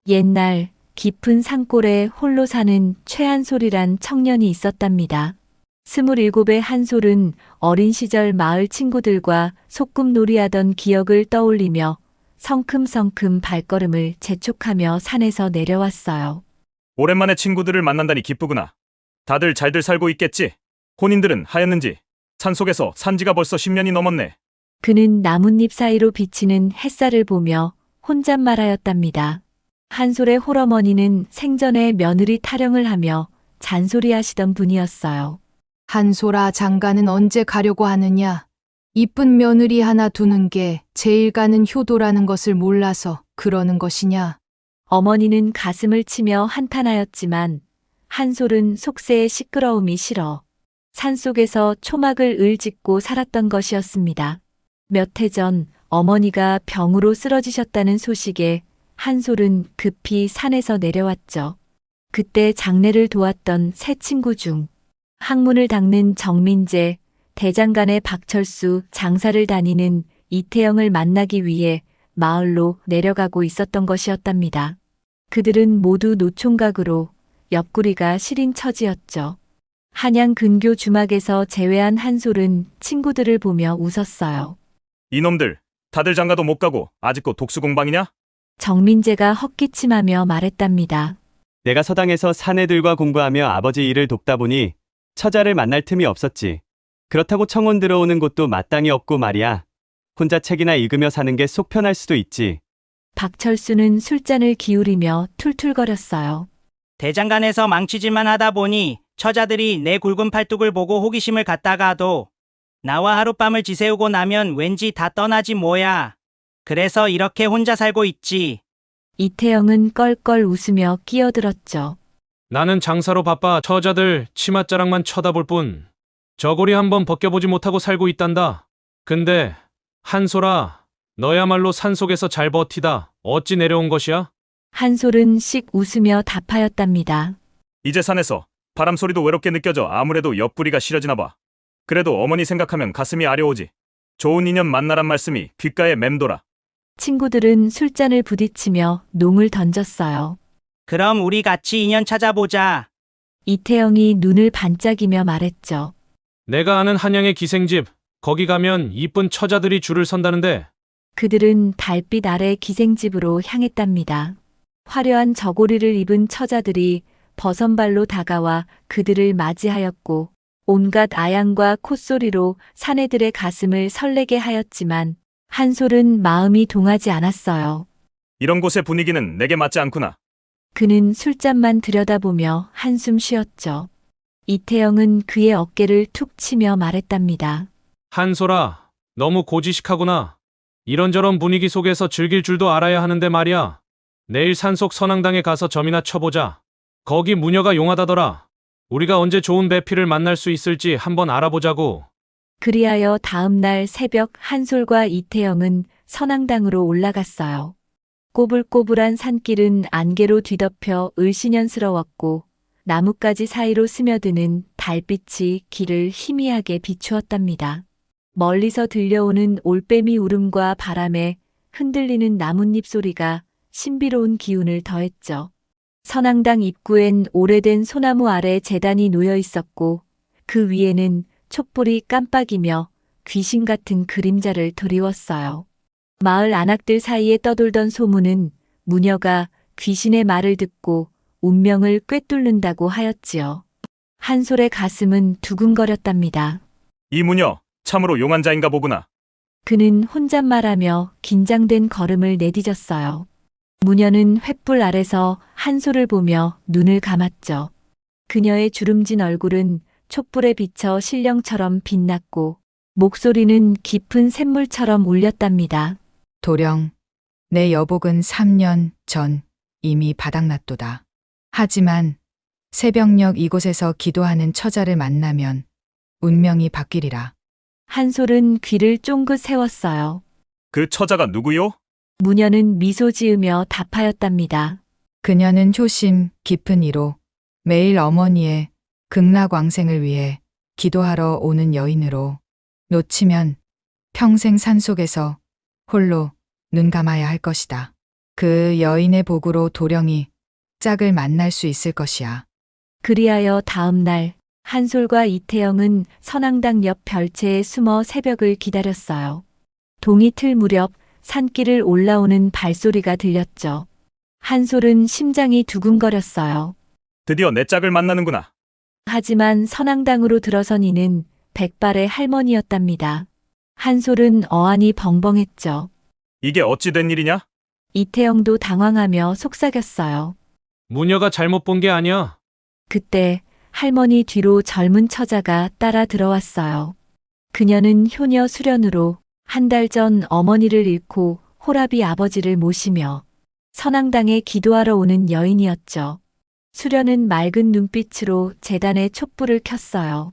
옛날 깊은 산골에 홀로 사는 최한솔이란 청년이 있었답니다. 27의 한솔은 어린 시절 마을 친구들과 소꿉놀이하던 기억을 떠올리며 성큼성큼 발걸음을 재촉하며 산에서 내려왔어요. 오랜만에 친구들을 만난다니 기쁘구나. 다들 잘들 살고 있겠지? 혼인들은 하였는지? 산속에서 산지가 벌써 10년이 넘었네. 그는 나뭇잎 사이로 비치는 햇살을 보며 혼잣말하였답니다. 한솔의 홀어머니는 생전에 며느리 타령을 하며 잔소리하시던 분이었어요. 한솔아, 장가는 언제 가려고 하느냐? 이쁜 며느리 하나 두는 게 제일 가는 효도라는 것을 몰라서 그러는 것이냐? 어머니는 가슴을 치며 한탄하였지만 한솔은 속세의 시끄러움이 싫어 산속에서 초막을 을짓고 살았던 것이었습니다. 몇 해 전 어머니가 병으로 쓰러지셨다는 소식에 한솔은 급히 산에서 내려왔죠. 그때 장례를 도왔던 세 친구 중 학문을 닦는 정민재, 대장간의 박철수, 장사를 다니는 이태영을 만나기 위해 마을로 내려가고 있었던 것이었답니다. 그들은 모두 노총각으로 옆구리가 시린 처지였죠. 한양 근교 주막에서 제외한 한솔은 친구들을 보며 웃었어요. 이놈들, 다들 장가도 못 가고 아직도 독수공방이냐? 정민재가 헛기침하며 말했답니다. 내가 서당에서 사내들과 공부하며 아버지 일을 돕다 보니 처자를 만날 틈이 없었지. 그렇다고 청혼 들어오는 곳도 마땅히 없고 말이야. 혼자 책이나 읽으며 사는 게 속 편할 수도 있지. 박철수는 술잔을 기울이며 툴툴거렸어요. 대장간에서 망치질만 하다 보니 처자들이 내 굵은 팔뚝을 보고 호기심을 갖다가도 나와 하룻밤을 지새우고 나면 왠지 다 떠나지 뭐야. 그래서 이렇게 혼자 살고 있지. 이태영은 껄껄 웃으며 끼어들었죠. 나는 장사로 바빠 처자들 치맛자락만 쳐다볼 뿐 저고리 한번 벗겨보지 못하고 살고 있단다. 근데 한솔아, 너야말로 산속에서 잘 버티다 어찌 내려온 것이야? 한솔은 씩 웃으며 답하였답니다. 이제 산에서 바람 소리도 외롭게 느껴져 아무래도 옆구리가 시려지나 봐. 그래도 어머니 생각하면 가슴이 아려오지. 좋은 인연 만나란 말씀이 귓가에 맴돌아. 친구들은 술잔을 부딪히며 농을 던졌어요. 그럼 우리 같이 인연 찾아보자. 이태영이 눈을 반짝이며 말했죠. 내가 아는 한양의 기생집, 거기 가면 이쁜 처자들이 줄을 선다는데. 그들은 달빛 아래 기생집으로 향했답니다. 화려한 저고리를 입은 처자들이 버선발로 다가와 그들을 맞이하였고 온갖 아양과 콧소리로 사내들의 가슴을 설레게 하였지만 한솔은 마음이 동하지 않았어요. 이런 곳의 분위기는 내게 맞지 않구나. 그는 술잔만 들여다보며 한숨 쉬었죠. 이태영은 그의 어깨를 툭 치며 말했답니다. 한솔아, 너무 고지식하구나. 이런저런 분위기 속에서 즐길 줄도 알아야 하는데 말이야. 내일 산속 선앙당에 가서 점이나 쳐보자. 거기 무녀가 용하다더라. 우리가 언제 좋은 배필을 만날 수 있을지 한번 알아보자고. 그리하여 다음 날 새벽 한솔과 이태영은 선앙당으로 올라갔어요. 꼬불꼬불한 산길은 안개로 뒤덮여 을씨년스러웠고 나뭇가지 사이로 스며드는 달빛이 길을 희미하게 비추었답니다. 멀리서 들려오는 올빼미 울음과 바람에 흔들리는 나뭇잎 소리가 신비로운 기운을 더했죠. 선앙당 입구엔 오래된 소나무 아래 제단이 놓여 있었고 그 위에는 촛불이 깜빡이며 귀신 같은 그림자를 드리웠어요. 마을 안악들 사이에 떠돌던 소문은 무녀가 귀신의 말을 듣고 운명을 꿰뚫는다고 하였지요. 한솔의 가슴은 두근거렸답니다. 이 무녀, 참으로 용한 자인가 보구나. 그는 혼잣말하며 긴장된 걸음을 내디뎠어요. 무녀는 횃불 아래서 한솔을 보며 눈을 감았죠. 그녀의 주름진 얼굴은 촛불에 비쳐 신령처럼 빛났고 목소리는 깊은 샘물처럼 울렸답니다. 도령, 내 여복은 3년 전 이미 바닥났도다. 하지만 새벽녘 이곳에서 기도하는 처자를 만나면 운명이 바뀌리라. 한솔은 귀를 쫑긋 세웠어요. 그 처자가 누구요? 무녀는 미소 지으며 답하였답니다. 그녀는 효심 깊은 이로 매일 어머니의 극락왕생을 위해 기도하러 오는 여인으로 놓치면 평생 산속에서 홀로 눈 감아야 할 것이다. 그 여인의 복으로 도령이 짝을 만날 수 있을 것이야. 그리하여 다음 날 한솔과 이태영은 선앙당 옆 별채에 숨어 새벽을 기다렸어요. 동이 틀 무렵 산길을 올라오는 발소리가 들렸죠. 한솔은 심장이 두근거렸어요. 드디어 내 짝을 만나는구나. 하지만 선앙당으로 들어선 이는 백발의 할머니였답니다. 한솔은 어안이 벙벙했죠. 이게 어찌 된 일이냐? 이태영도 당황하며 속삭였어요. 무녀가 잘못 본 게 아니야. 그때 할머니 뒤로 젊은 처자가 따라 들어왔어요. 그녀는 효녀 수련으로 한 달 전 어머니를 잃고 호라비 아버지를 모시며 선앙당에 기도하러 오는 여인이었죠. 수련은 맑은 눈빛으로 제단에 촛불을 켰어요.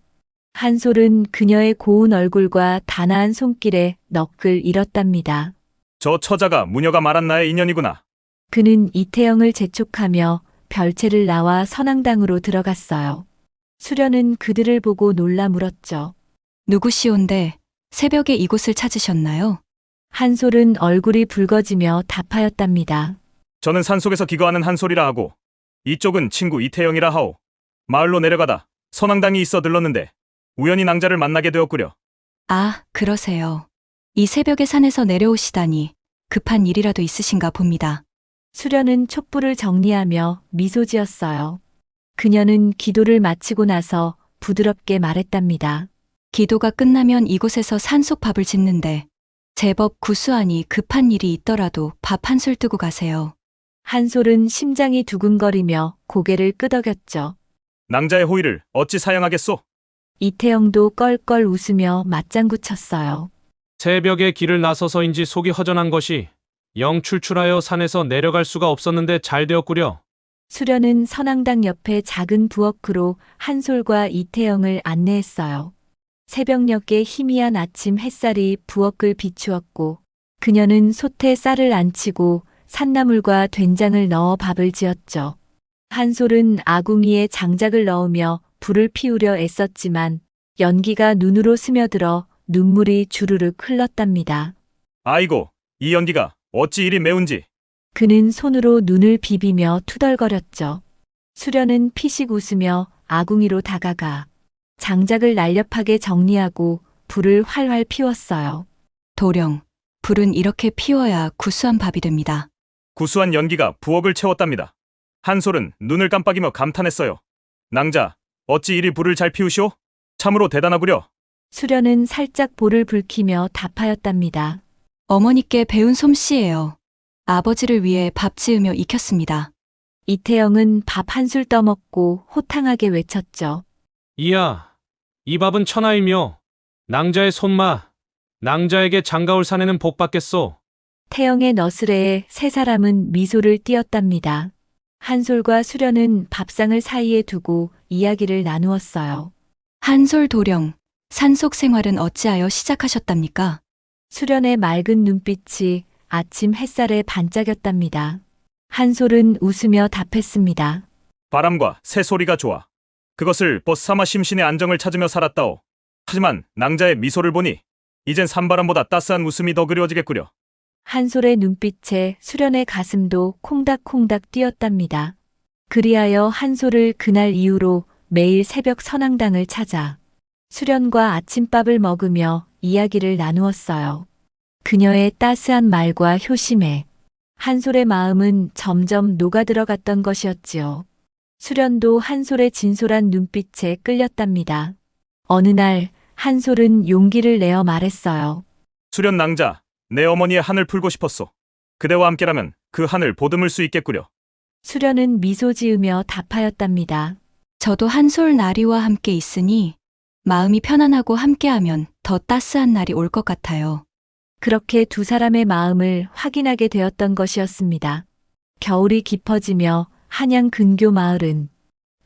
한솔은 그녀의 고운 얼굴과 단아한 손길에 넋을 잃었답니다. 저 처자가 무녀가 말한 나의 인연이구나. 그는 이태영을 재촉하며 별채를 나와 선앙당으로 들어갔어요. 수련은 그들을 보고 놀라 물었죠. 누구시온데 새벽에 이곳을 찾으셨나요? 한솔은 얼굴이 붉어지며 답하였답니다. 저는 산속에서 기거하는 한솔이라 하고 이쪽은 친구 이태영이라 하오. 마을로 내려가다 선앙당이 있어 들렀는데 우연히 낭자를 만나게 되었구려. 아, 그러세요. 이 새벽에 산에서 내려오시다니 급한 일이라도 있으신가 봅니다. 수련은 촛불을 정리하며 미소 지었어요. 그녀는 기도를 마치고 나서 부드럽게 말했답니다. 기도가 끝나면 이곳에서 산속 밥을 짓는데 제법 구수하니 급한 일이 있더라도 밥 한 술 뜨고 가세요. 한솔은 심장이 두근거리며 고개를 끄덕였죠. 낭자의 호의를 어찌 사양하겠소? 이태영도 껄껄 웃으며 맞장구 쳤어요. 새벽에 길을 나서서인지 속이 허전한 것이 영 출출하여 산에서 내려갈 수가 없었는데 잘 되었구려. 수련은 선앙당 옆에 작은 부엌으로 한솔과 이태영을 안내했어요. 새벽녘의 희미한 아침 햇살이 부엌을 비추었고 그녀는 솥에 쌀을 안치고 산나물과 된장을 넣어 밥을 지었죠. 한솔은 아궁이에 장작을 넣으며 불을 피우려 애썼지만 연기가 눈으로 스며들어 눈물이 주르륵 흘렀답니다. 아이고, 이 연기가 어찌 이리 매운지. 그는 손으로 눈을 비비며 투덜거렸죠. 수련은 피식 웃으며 아궁이로 다가가 장작을 날렵하게 정리하고 불을 활활 피웠어요. 도령, 불은 이렇게 피워야 구수한 밥이 됩니다. 구수한 연기가 부엌을 채웠답니다. 한솔은 눈을 깜빡이며 감탄했어요. 낭자, 어찌 이리 불을 잘 피우시오? 참으로 대단하구려. 수련은 살짝 볼을 붉히며 답하였답니다. 어머니께 배운 솜씨예요. 아버지를 위해 밥 지으며 익혔습니다. 이태영은 밥 한 술 떠먹고 호탕하게 외쳤죠. 이야, 이 밥은 천하이며 낭자의 손맛, 낭자에게 장가올 사내는 복 받겠소. 태영의 너스레에 세 사람은 미소를 띄었답니다. 한솔과 수련은 밥상을 사이에 두고 이야기를 나누었어요. 한솔 도령, 산속 생활은 어찌하여 시작하셨답니까? 수련의 맑은 눈빛이 아침 햇살에 반짝였답니다. 한솔은 웃으며 답했습니다. 바람과 새 소리가 좋아. 그것을 벗삼아 심신의 안정을 찾으며 살았다오. 하지만 낭자의 미소를 보니 이젠 산바람보다 따스한 웃음이 더 그리워지겠구려. 한솔의 눈빛에 수련의 가슴도 콩닥콩닥 뛰었답니다. 그리하여 한솔을 그날 이후로 매일 새벽 선앙당을 찾아 수련과 아침밥을 먹으며 이야기를 나누었어요. 그녀의 따스한 말과 효심에 한솔의 마음은 점점 녹아들어갔던 것이었지요. 수련도 한솔의 진솔한 눈빛에 끌렸답니다. 어느 날 한솔은 용기를 내어 말했어요. 수련 낭자, 내 어머니의 한을 풀고 싶었소. 그대와 함께라면 그 한을 보듬을 수 있겠구려. 수련은 미소 지으며 답하였답니다. 저도 한솔 나리와 함께 있으니 마음이 편안하고 함께하면 더 따스한 날이 올 것 같아요. 그렇게 두 사람의 마음을 확인하게 되었던 것이었습니다. 겨울이 깊어지며 한양 근교 마을은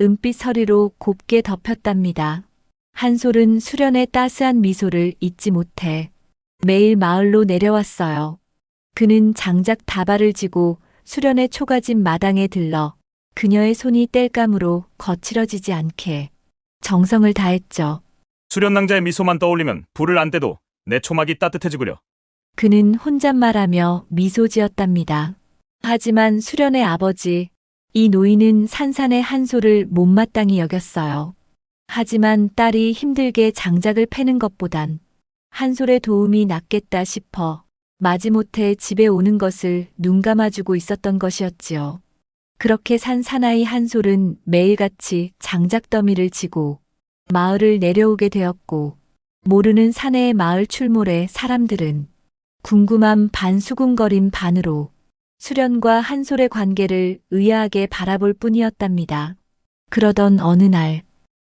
은빛 서리로 곱게 덮였답니다. 한솔은 수련의 따스한 미소를 잊지 못해 매일 마을로 내려왔어요. 그는 장작 다발을 지고 수련의 초가집 마당에 들러 그녀의 손이 땔감으로 거칠어지지 않게 정성을 다했죠. 수련 낭자의 미소만 떠올리면 불을 안 떼도 내 초막이 따뜻해지구려. 그는 혼잣말하며 미소 지었답니다. 하지만 수련의 아버지, 이 노인은 산산의 한소를 못마땅히 여겼어요. 하지만 딸이 힘들게 장작을 패는 것보단 한솔의 도움이 낫겠다 싶어 마지못해 집에 오는 것을 눈감아주고 있었던 것이었지요. 그렇게 산 사나이 한솔은 매일같이 장작더미를 지고 마을을 내려오게 되었고, 모르는 사내의 마을 출몰에 사람들은 궁금한 반 수군거림 반으로 수련과 한솔의 관계를 의아하게 바라볼 뿐이었답니다. 그러던 어느 날,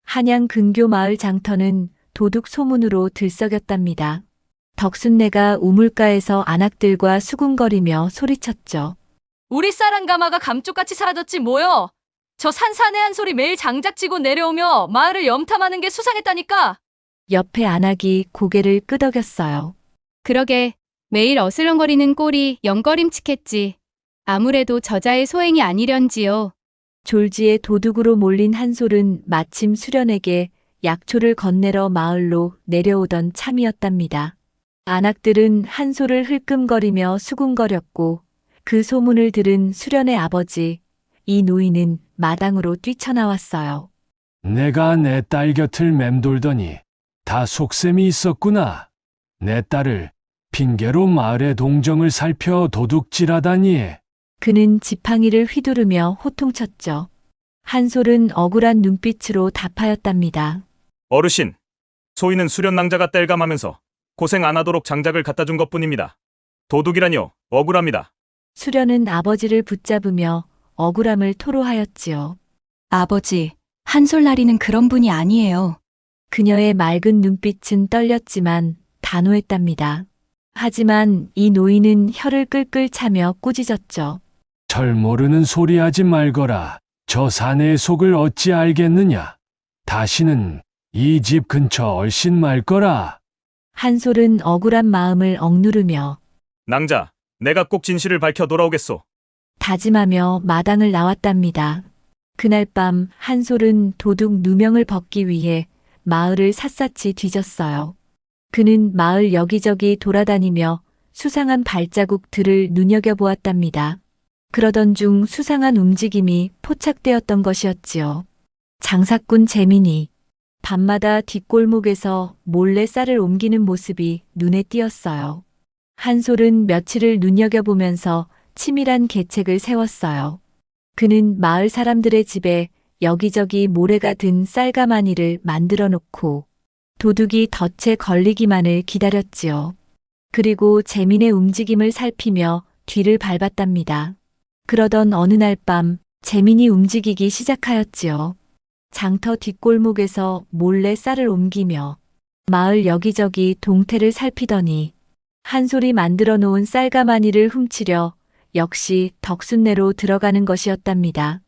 한양 근교 마을 장터는 도둑 소문으로 들썩였답니다. 덕순네가 우물가에서 안악들과 수군거리며 소리쳤죠. 우리 쌀한가마가 감쪽같이 사라졌지 뭐여. 저 산산의 한 소리 매일 장작지고 내려오며 마을을 염탐하는 게 수상했다니까. 옆에 안악이 고개를 끄덕였어요. 그러게 매일 어슬렁거리는 꼴이 영거림칙했지. 아무래도 저자의 소행이 아니련지요. 졸지에 도둑으로 몰린 한솔은 마침 수련에게 약초를 건네러 마을로 내려오던 참이었답니다. 안악들은 한솔을 흘끔거리며 수군거렸고, 그 소문을 들은 수련의 아버지, 이 노인은 마당으로 뛰쳐나왔어요. 내가 내 딸 곁을 맴돌더니 다 속셈이 있었구나. 내 딸을 핑계로 마을의 동정을 살펴 도둑질하다니. 그는 지팡이를 휘두르며 호통쳤죠. 한솔은 억울한 눈빛으로 답하였답니다. 어르신, 소인은 수련 낭자가 땔감하면서 고생 안 하도록 장작을 갖다 준 것뿐입니다. 도둑이라니요, 억울합니다. 수련은 아버지를 붙잡으며 억울함을 토로하였지요. 아버지, 한솔나리는 그런 분이 아니에요. 그녀의 맑은 눈빛은 떨렸지만 단호했답니다. 하지만 이 노인은 혀를 끌끌 차며 꾸짖었죠. 절 모르는 소리 하지 말거라. 저 사내의 속을 어찌 알겠느냐. 다시는 이 집 근처 얼씬 말거라. 한솔은 억울한 마음을 억누르며 낭자, 내가 꼭 진실을 밝혀 돌아오겠소. 다짐하며 마당을 나왔답니다. 그날 밤 한솔은 도둑 누명을 벗기 위해 마을을 샅샅이 뒤졌어요. 그는 마을 여기저기 돌아다니며 수상한 발자국들을 눈여겨보았답니다. 그러던 중 수상한 움직임이 포착되었던 것이었지요. 장사꾼 재민이 밤마다 뒷골목에서 몰래 쌀을 옮기는 모습이 눈에 띄었어요. 한솔은 며칠을 눈여겨보면서 치밀한 계책을 세웠어요. 그는 마을 사람들의 집에 여기저기 모래가 든 쌀가마니를 만들어 놓고 도둑이 덫에 걸리기만을 기다렸지요. 그리고 재민의 움직임을 살피며 뒤를 밟았답니다. 그러던 어느 날 밤 재민이 움직이기 시작하였지요. 장터 뒷골목에서 몰래 쌀을 옮기며 마을 여기저기 동태를 살피더니 한솔이 만들어 놓은 쌀가마니를 훔치려 역시 덕순내로 들어가는 것이었답니다.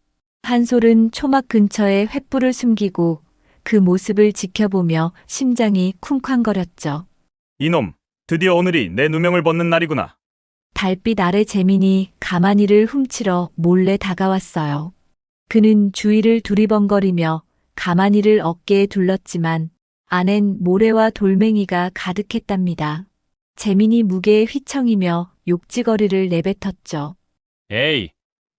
한솔은 초막 근처에 횃불을 숨기고 그 모습을 지켜보며 심장이 쿵쾅거렸죠. 이놈, 드디어 오늘이 내 누명을 벗는 날이구나. 달빛 아래 재민이 가마니를 훔치러 몰래 다가왔어요. 그는 주위를 두리번거리며 가마니를 어깨에 둘렀지만 안엔 모래와 돌멩이가 가득했답니다. 재민이 무게에 휘청이며 욕지거리를 내뱉었죠. 에이,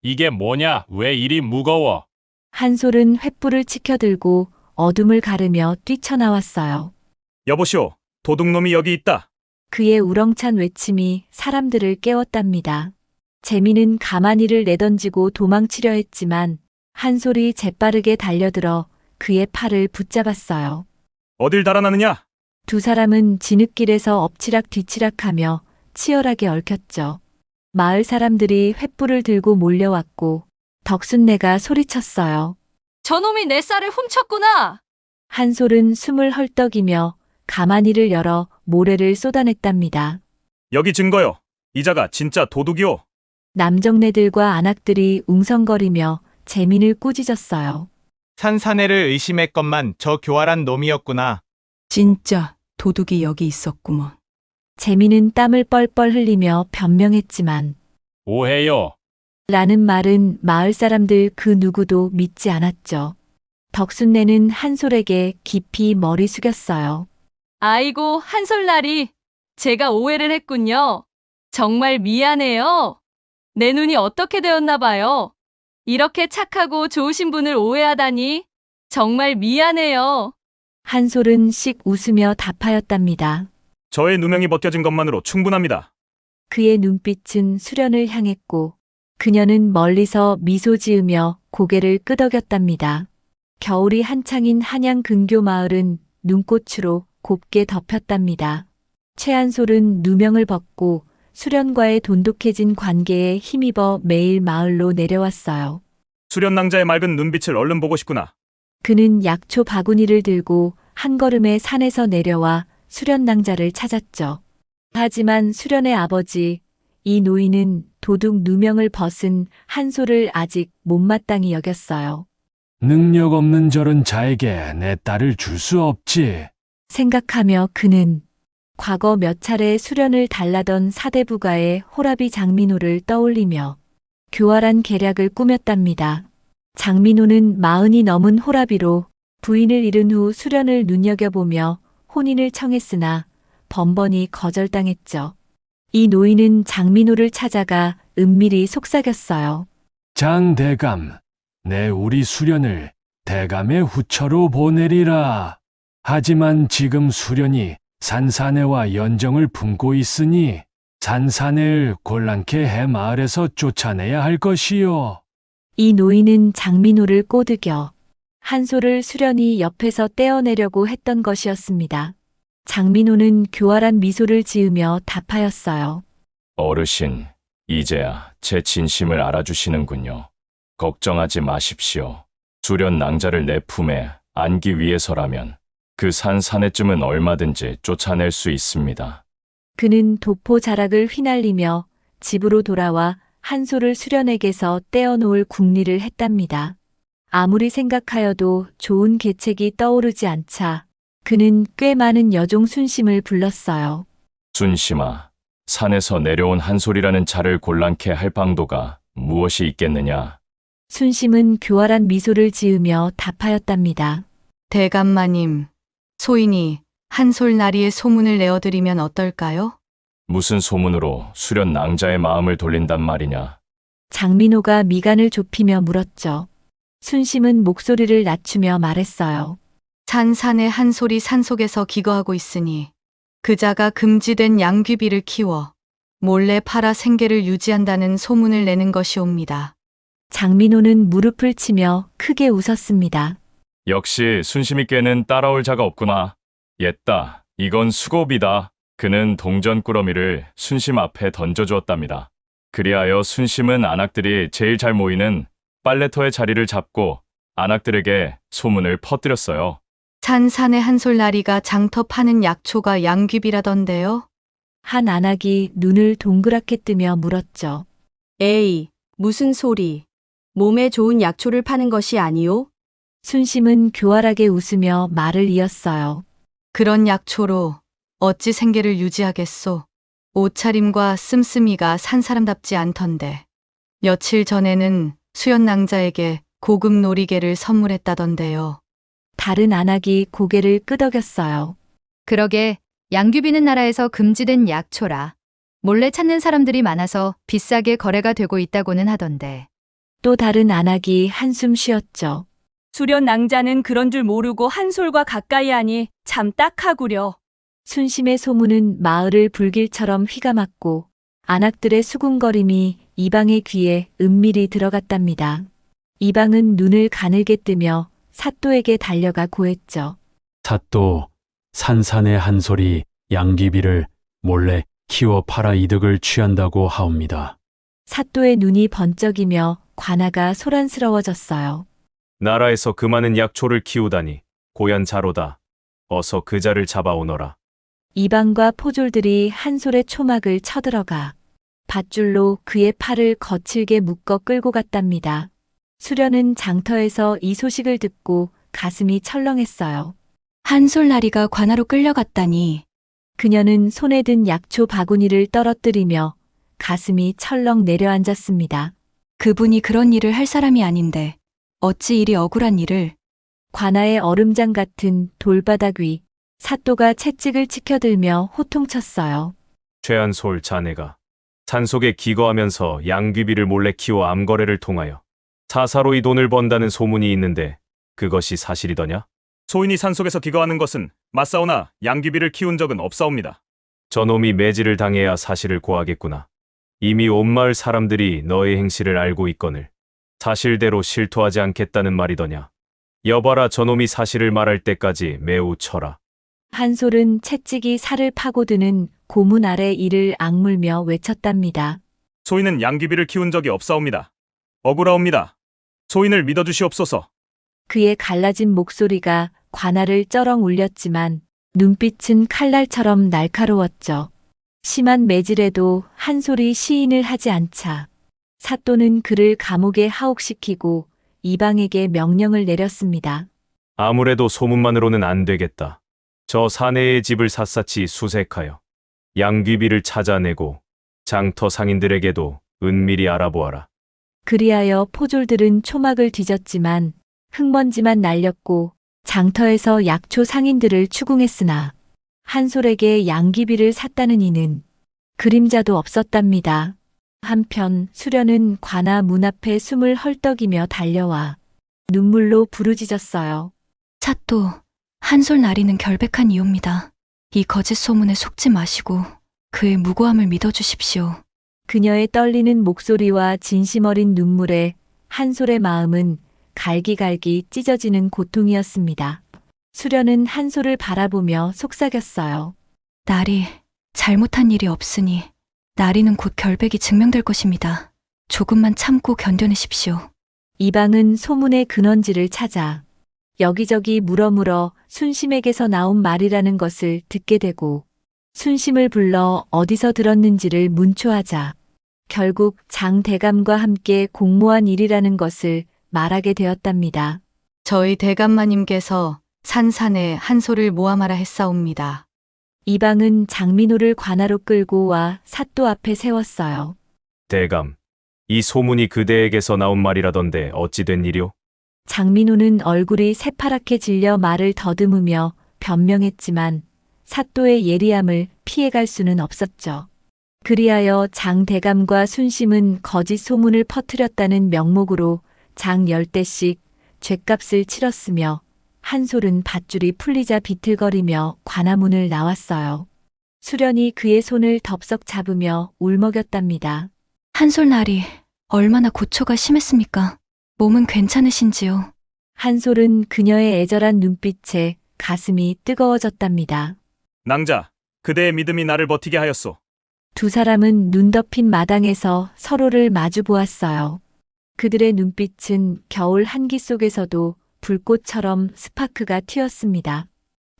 이게 뭐냐? 왜 이리 무거워? 한솔은 횃불을 치켜들고 어둠을 가르며 뛰쳐나왔어요. 여보시오, 도둑놈이 여기 있다. 그의 우렁찬 외침이 사람들을 깨웠답니다. 재민은 가마니를 내던지고 도망치려 했지만 한솔이 재빠르게 달려들어 그의 팔을 붙잡았어요. 어딜 달아나느냐? 두 사람은 진흙길에서 엎치락 뒤치락하며 치열하게 얽혔죠. 마을 사람들이 횃불을 들고 몰려왔고 덕순네가 소리쳤어요. 저놈이 내 쌀을 훔쳤구나. 한솔은 숨을 헐떡이며 가마니를 열어 모래를 쏟아냈답니다. 여기 증거요. 이자가 진짜 도둑이오. 남정네들과 안악들이 웅성거리며 재민을 꾸짖었어요. 산사내를 의심했건만 저 교활한 놈이었구나. 진짜 도둑이 여기 있었구먼. 재민은 땀을 뻘뻘 흘리며 변명했지만 오해요. 라는 말은 마을 사람들 그 누구도 믿지 않았죠. 덕순네는 한솔에게 깊이 머리 숙였어요. 아이고, 한솔나리. 제가 오해를 했군요. 정말 미안해요. 내 눈이 어떻게 되었나 봐요. 이렇게 착하고 좋으신 분을 오해하다니. 정말 미안해요. 한솔은 씩 웃으며 답하였답니다. 저의 누명이 벗겨진 것만으로 충분합니다. 그의 눈빛은 수련을 향했고 그녀는 멀리서 미소 지으며 고개를 끄덕였답니다. 겨울이 한창인 한양 근교 마을은 눈꽃으로 곱게 덮였답니다. 최한솔은 누명을 벗고 수련과의 돈독해진 관계에 힘입어 매일 마을로 내려왔어요. 수련낭자의 맑은 눈빛을 얼른 보고 싶구나. 그는 약초 바구니를 들고 한 걸음에 산에서 내려와 수련낭자를 찾았죠. 하지만 수련의 아버지, 이 노인은 도둑 누명을 벗은 한솔을 아직 못마땅히 여겼어요. 능력 없는 저런 자에게 내 딸을 줄 수 없지. 생각하며 그는 과거 몇 차례 수련을 달라던 사대부가의 호라비 장민호를 떠올리며 교활한 계략을 꾸몄답니다. 장민호는 40이 넘은 호라비로 부인을 잃은 후 수련을 눈여겨보며 혼인을 청했으나 번번이 거절당했죠. 이 노인은 장민호를 찾아가 은밀히 속삭였어요. 장대감, 내 우리 수련을 대감의 후처로 보내리라. 하지만 지금 수련이 산사내와 연정을 품고 있으니 산사내를 곤란케 해 마을에서 쫓아내야 할 것이요. 이 노인은 장민호를 꼬드겨 한솔을 수련이 옆에서 떼어내려고 했던 것이었습니다. 장민호는 교활한 미소를 지으며 답하였어요. 어르신, 이제야 제 진심을 알아주시는군요. 걱정하지 마십시오. 수련 낭자를 내 품에 안기 위해서라면 그 산사내쯤은 얼마든지 쫓아낼 수 있습니다. 그는 도포 자락을 휘날리며 집으로 돌아와 한솔을 수련에게서 떼어놓을 궁리를 했답니다. 아무리 생각하여도 좋은 계책이 떠오르지 않자 그는 꽤 많은 여종 순심을 불렀어요. 순심아, 산에서 내려온 한솔이라는 자를 곤란케 할 방도가 무엇이 있겠느냐? 순심은 교활한 미소를 지으며 답하였답니다. 대감마님, 소인이 한솔나리의 소문을 내어드리면 어떨까요? 무슨 소문으로 수련 낭자의 마음을 돌린단 말이냐? 장민호가 미간을 좁히며 물었죠. 순심은 목소리를 낮추며 말했어요. 산산의 한솔이 산속에서 기거하고 있으니 그자가 금지된 양귀비를 키워 몰래 팔아 생계를 유지한다는 소문을 내는 것이옵니다. 장민호는 무릎을 치며 크게 웃었습니다. 역시 순심이 꾀는 따라올 자가 없구나. 옛다, 이건 수고비다. 그는 동전 꾸러미를 순심 앞에 던져주었답니다. 그리하여 순심은 안악들이 제일 잘 모이는 빨래터의 자리를 잡고 안악들에게 소문을 퍼뜨렸어요. 산산의 한솔나리가 장터 파는 약초가 양귀비라던데요? 한 안악이 눈을 동그랗게 뜨며 물었죠. 에이, 무슨 소리. 몸에 좋은 약초를 파는 것이 아니오? 순심은 교활하게 웃으며 말을 이었어요. 그런 약초로 어찌 생계를 유지하겠소. 옷차림과 씀씀이가 산사람답지 않던데. 며칠 전에는 수연낭자에게 고급 놀이개를 선물했다던데요. 다른 안악이 고개를 끄덕였어요. 그러게 양귀비는 나라에서 금지된 약초라. 몰래 찾는 사람들이 많아서 비싸게 거래가 되고 있다고는 하던데. 또 다른 안악이 한숨 쉬었죠. 수련 낭자는 그런 줄 모르고 한솔과 가까이 하니 참 딱하구려. 순심의 소문은 마을을 불길처럼 휘감았고 안악들의 수군거림이 이방의 귀에 은밀히 들어갔답니다. 이방은 눈을 가늘게 뜨며 사또에게 달려가 고했죠. 사또, 산산의 한솔이 양귀비를 몰래 키워 팔아 이득을 취한다고 하옵니다. 사또의 눈이 번쩍이며 관아가 소란스러워졌어요. 나라에서 그 많은 약초를 키우다니 고얀 자로다. 어서 그 자를 잡아오너라. 이방과 포졸들이 한솔의 초막을 쳐들어가 밧줄로 그의 팔을 거칠게 묶어 끌고 갔답니다. 수련은 장터에서 이 소식을 듣고 가슴이 철렁했어요. 한솔나리가 관아로 끌려갔다니. 그녀는 손에 든 약초 바구니를 떨어뜨리며 가슴이 철렁 내려앉았습니다. 그분이 그런 일을 할 사람이 아닌데 어찌 이리 억울한 일을. 관아의 얼음장 같은 돌바닥 위 사또가 채찍을 치켜들며 호통쳤어요. 최한솔 자네가 산속에 기거하면서 양귀비를 몰래 키워 암거래를 통하여 사사로이 돈을 번다는 소문이 있는데 그것이 사실이더냐? 소인이 산속에서 기거하는 것은 맞사오나 양귀비를 키운 적은 없사옵니다. 저놈이 매질을 당해야 사실을 고하겠구나. 이미 온 마을 사람들이 너의 행실을 알고 있거늘 사실대로 실토하지 않겠다는 말이더냐. 여봐라, 저놈이 사실을 말할 때까지 매우 쳐라. 한솔은 채찍이 살을 파고드는 고문 아래 이를 악물며 외쳤답니다. 소인은 양귀비를 키운 적이 없사옵니다. 억울하옵니다. 소인을 믿어주시옵소서. 그의 갈라진 목소리가 관아를 쩌렁 울렸지만 눈빛은 칼날처럼 날카로웠죠. 심한 매질에도 한솔이 시인을 하지 않자 사또는 그를 감옥에 하옥시키고 이방에게 명령을 내렸습니다. 아무래도 소문만으로는 안 되겠다. 저 사내의 집을 샅샅이 수색하여 양귀비를 찾아내고 장터 상인들에게도 은밀히 알아보아라. 그리하여 포졸들은 초막을 뒤졌지만 흙먼지만 날렸고 장터에서 약초 상인들을 추궁했으나 한솔에게 양귀비를 샀다는 이는 그림자도 없었답니다. 한편 수련은 관아 문 앞에 숨을 헐떡이며 달려와 눈물로 부르짖었어요. 사또, 한솔 나리는 결백한 이옵니다. 이 거짓 소문에 속지 마시고 그의 무고함을 믿어주십시오. 그녀의 떨리는 목소리와 진심 어린 눈물에 한솔의 마음은 갈기갈기 찢어지는 고통이었습니다. 수련은 한솔을 바라보며 속삭였어요. 나리, 잘못한 일이 없으니 나리는 곧 결백이 증명될 것입니다. 조금만 참고 견뎌내십시오. 이방은 소문의 근원지를 찾아 여기저기 물어물어 순심에게서 나온 말이라는 것을 듣게 되고 순심을 불러 어디서 들었는지를 문초하자 결국 장 대감과 함께 공모한 일이라는 것을 말하게 되었답니다. 저희 대감마님께서 산산에 한솔을 모함하라 했사옵니다. 이방은 장민호를 관아로 끌고 와 사또 앞에 세웠어요. 대감, 이 소문이 그대에게서 나온 말이라던데 어찌 된 일이오? 장민호는 얼굴이 새파랗게 질려 말을 더듬으며 변명했지만 사또의 예리함을 피해갈 수는 없었죠. 그리하여 장 대감과 순심은 거짓 소문을 퍼뜨렸다는 명목으로 장 10대씩 죗값을 치렀으며 한솔은 밧줄이 풀리자 비틀거리며 관아문을 나왔어요. 수련이 그의 손을 덥석 잡으며 울먹였답니다. 한솔 나리, 얼마나 고초가 심했습니까? 몸은 괜찮으신지요? 한솔은 그녀의 애절한 눈빛에 가슴이 뜨거워졌답니다. 낭자, 그대의 믿음이 나를 버티게 하였소. 두 사람은 눈 덮인 마당에서 서로를 마주 보았어요. 그들의 눈빛은 겨울 한기 속에서도 불꽃처럼 스파크가 튀었습니다.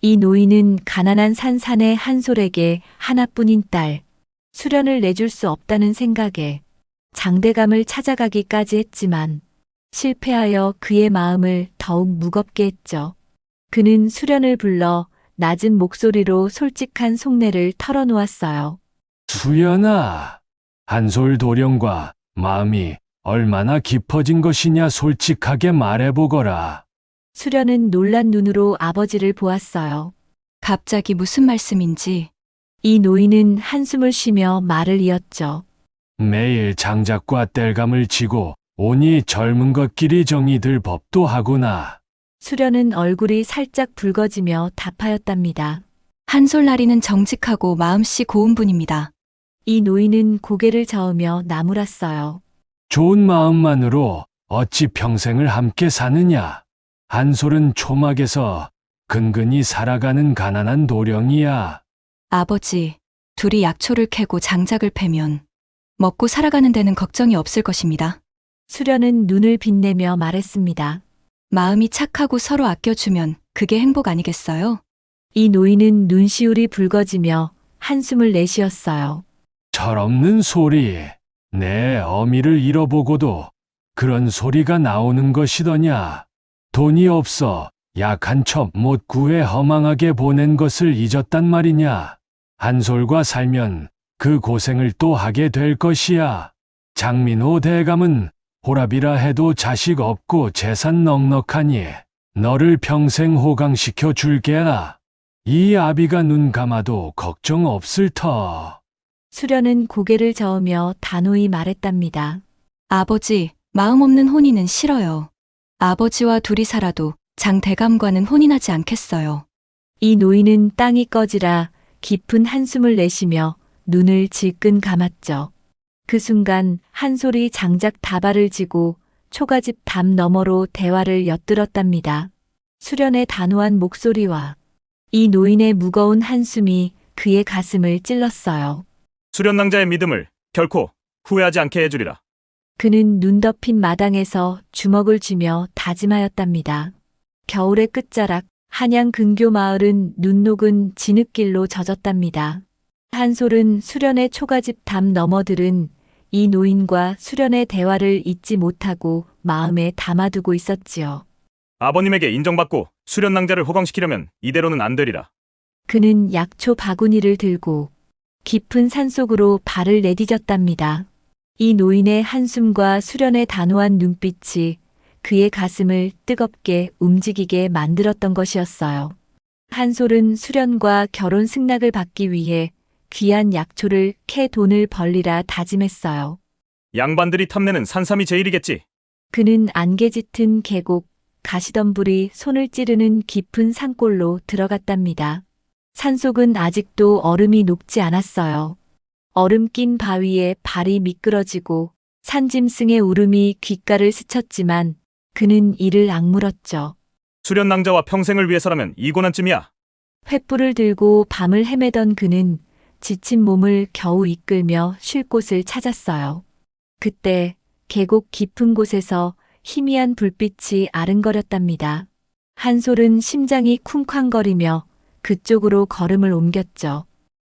이 노인은 가난한 산산의 한솔에게 하나뿐인 딸, 수련을 내줄 수 없다는 생각에 장대감을 찾아가기까지 했지만 실패하여 그의 마음을 더욱 무겁게 했죠. 그는 수련을 불러 낮은 목소리로 솔직한 속내를 털어놓았어요. 수연아, 한솔 도령과 마음이 얼마나 깊어진 것이냐 솔직하게 말해보거라. 수련은 놀란 눈으로 아버지를 보았어요. 갑자기 무슨 말씀인지. 이 노인은 한숨을 쉬며 말을 이었죠. 매일 장작과 땔감을 치고 오니 젊은 것끼리 정이 들 법도 하구나. 수련은 얼굴이 살짝 붉어지며 답하였답니다. 한솔 나리는 정직하고 마음씨 고운 분입니다. 이 노인은 고개를 저으며 나무랐어요. 좋은 마음만으로 어찌 평생을 함께 사느냐. 한솔은 초막에서 근근히 살아가는 가난한 도령이야. 아버지, 둘이 약초를 캐고 장작을 패면 먹고 살아가는 데는 걱정이 없을 것입니다. 수련은 눈을 빛내며 말했습니다. 마음이 착하고 서로 아껴주면 그게 행복 아니겠어요? 이 노인은 눈시울이 붉어지며 한숨을 내쉬었어요. 철없는 소리. 내 어미를 잃어보고도 그런 소리가 나오는 것이더냐. 돈이 없어 약한 첩 못 구해 허망하게 보낸 것을 잊었단 말이냐. 한솔과 살면 그 고생을 또 하게 될 것이야. 장민호 대감은 호랍이라 해도 자식 없고 재산 넉넉하니 너를 평생 호강시켜 줄게라. 이 아비가 눈 감아도 걱정 없을 터. 수련은 고개를 저으며 단호히 말했답니다. 아버지, 마음 없는 혼인은 싫어요. 아버지와 둘이 살아도 장 대감과는 혼인하지 않겠어요. 이 노인은 땅이 꺼지라 깊은 한숨을 내쉬며 눈을 질끈 감았죠. 그 순간 한솔이 장작 다발을 지고 초가집 담 너머로 대화를 엿들었답니다. 수련의 단호한 목소리와 이 노인의 무거운 한숨이 그의 가슴을 찔렀어요. 수련낭자의 믿음을 결코 후회하지 않게 해주리라. 그는 눈 덮인 마당에서 주먹을 쥐며 다짐하였답니다. 겨울의 끝자락 한양 근교 마을은 눈 녹은 진흙길로 젖었답니다. 한솔은 수련의 초가집 담 너머들은 이 노인과 수련의 대화를 잊지 못하고 마음에 담아두고 있었지요. 아버님에게 인정받고 수련낭자를 호강시키려면 이대로는 안 되리라. 그는 약초 바구니를 들고 깊은 산속으로 발을 내디뎠답니다. 이 노인의 한숨과 수련의 단호한 눈빛이 그의 가슴을 뜨겁게 움직이게 만들었던 것이었어요. 한솔은 수련과 결혼 승낙을 받기 위해 귀한 약초를 캐 돈을 벌리라 다짐했어요. 양반들이 탐내는 산삼이 제일이겠지. 그는 안개 짙은 계곡, 가시덤불이 손을 찌르는 깊은 산골로 들어갔답니다. 산속은 아직도 얼음이 녹지 않았어요. 얼음 낀 바위에 발이 미끄러지고 산짐승의 울음이 귓가를 스쳤지만 그는 이를 악물었죠. 수련낭자와 평생을 위해서라면 이 고난쯤이야. 횃불을 들고 밤을 헤매던 그는 지친 몸을 겨우 이끌며 쉴 곳을 찾았어요. 그때 계곡 깊은 곳에서 희미한 불빛이 아른거렸답니다. 한솔은 심장이 쿵쾅거리며 그쪽으로 걸음을 옮겼죠.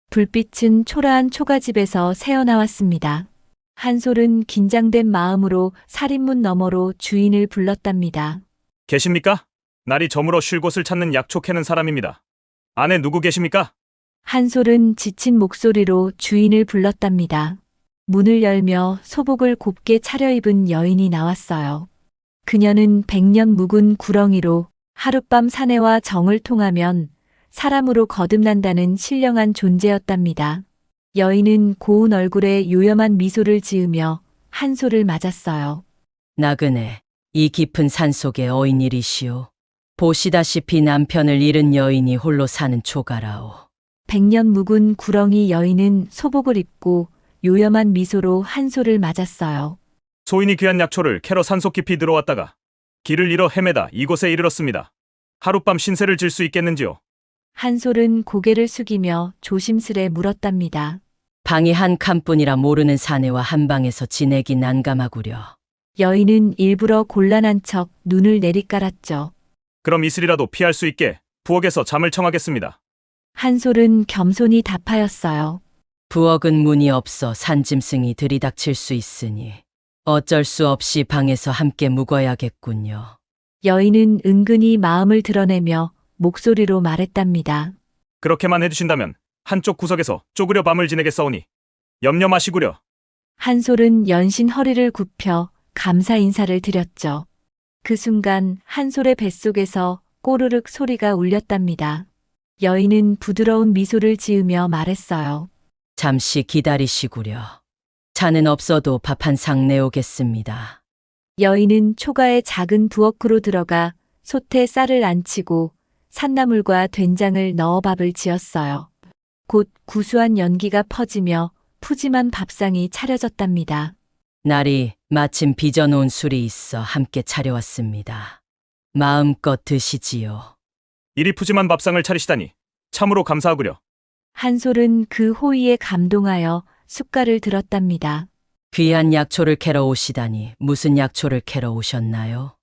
불빛은 초라한 초가집에서 새어나왔습니다. 한솔은 긴장된 마음으로 살인문 너머로 주인을 불렀답니다. 계십니까? 날이 저물어 쉴 곳을 찾는 약초 캐는 사람입니다. 안에 누구 계십니까? 한솔은 지친 목소리로 주인을 불렀답니다. 문을 열며 소복을 곱게 차려입은 여인이 나왔어요. 그녀는 100년 묵은 구렁이로 하룻밤 사내와 정을 통하면 사람으로 거듭난다는 신령한 존재였답니다. 여인은 고운 얼굴에 요염한 미소를 지으며 한솔을 맞았어요. 나그네, 이 깊은 산속의 어인일이시오. 보시다시피 남편을 잃은 여인이 홀로 사는 초가라오. 100년 묵은 구렁이 여인은 소복을 입고 요염한 미소로 한솔을 맞았어요. 소인이 귀한 약초를 캐러 산속 깊이 들어왔다가 길을 잃어 헤매다 이곳에 이르렀습니다. 하룻밤 신세를 질 수 있겠는지요? 한솔은 고개를 숙이며 조심스레 물었답니다. 방이 한 칸뿐이라 모르는 사내와 한 방에서 지내기 난감하구려. 여인은 일부러 곤란한 척 눈을 내리깔았죠. 그럼 이슬이라도 피할 수 있게 부엌에서 잠을 청하겠습니다. 한솔은 겸손히 답하였어요. 부엌은 문이 없어 산짐승이 들이닥칠 수 있으니 어쩔 수 없이 방에서 함께 묵어야겠군요. 여인은 은근히 마음을 드러내며 목소리로 말했답니다. 그렇게만 해주신다면 한쪽 구석에서 쪼그려 밤을 지내겠사오니 염려 마시구려. 한솔은 연신 허리를 굽혀 감사 인사를 드렸죠. 그 순간 한솔의 뱃속에서 꼬르륵 소리가 울렸답니다. 여인은 부드러운 미소를 지으며 말했어요. 잠시 기다리시구려. 차는 없어도 밥 한 상 내오겠습니다. 여인은 초가의 작은 부엌으로 들어가 솥에 쌀을 안치고 산나물과 된장을 넣어 밥을 지었어요. 곧 구수한 연기가 퍼지며 푸짐한 밥상이 차려졌답니다. 날이 마침 빚어놓은 술이 있어 함께 차려왔습니다. 마음껏 드시지요. 이리 푸짐한 밥상을 차리시다니 참으로 감사하구려. 한솔은 그 호의에 감동하여 숟갈을 들었답니다. 귀한 약초를 캐러 오시다니 무슨 약초를 캐러 오셨나요?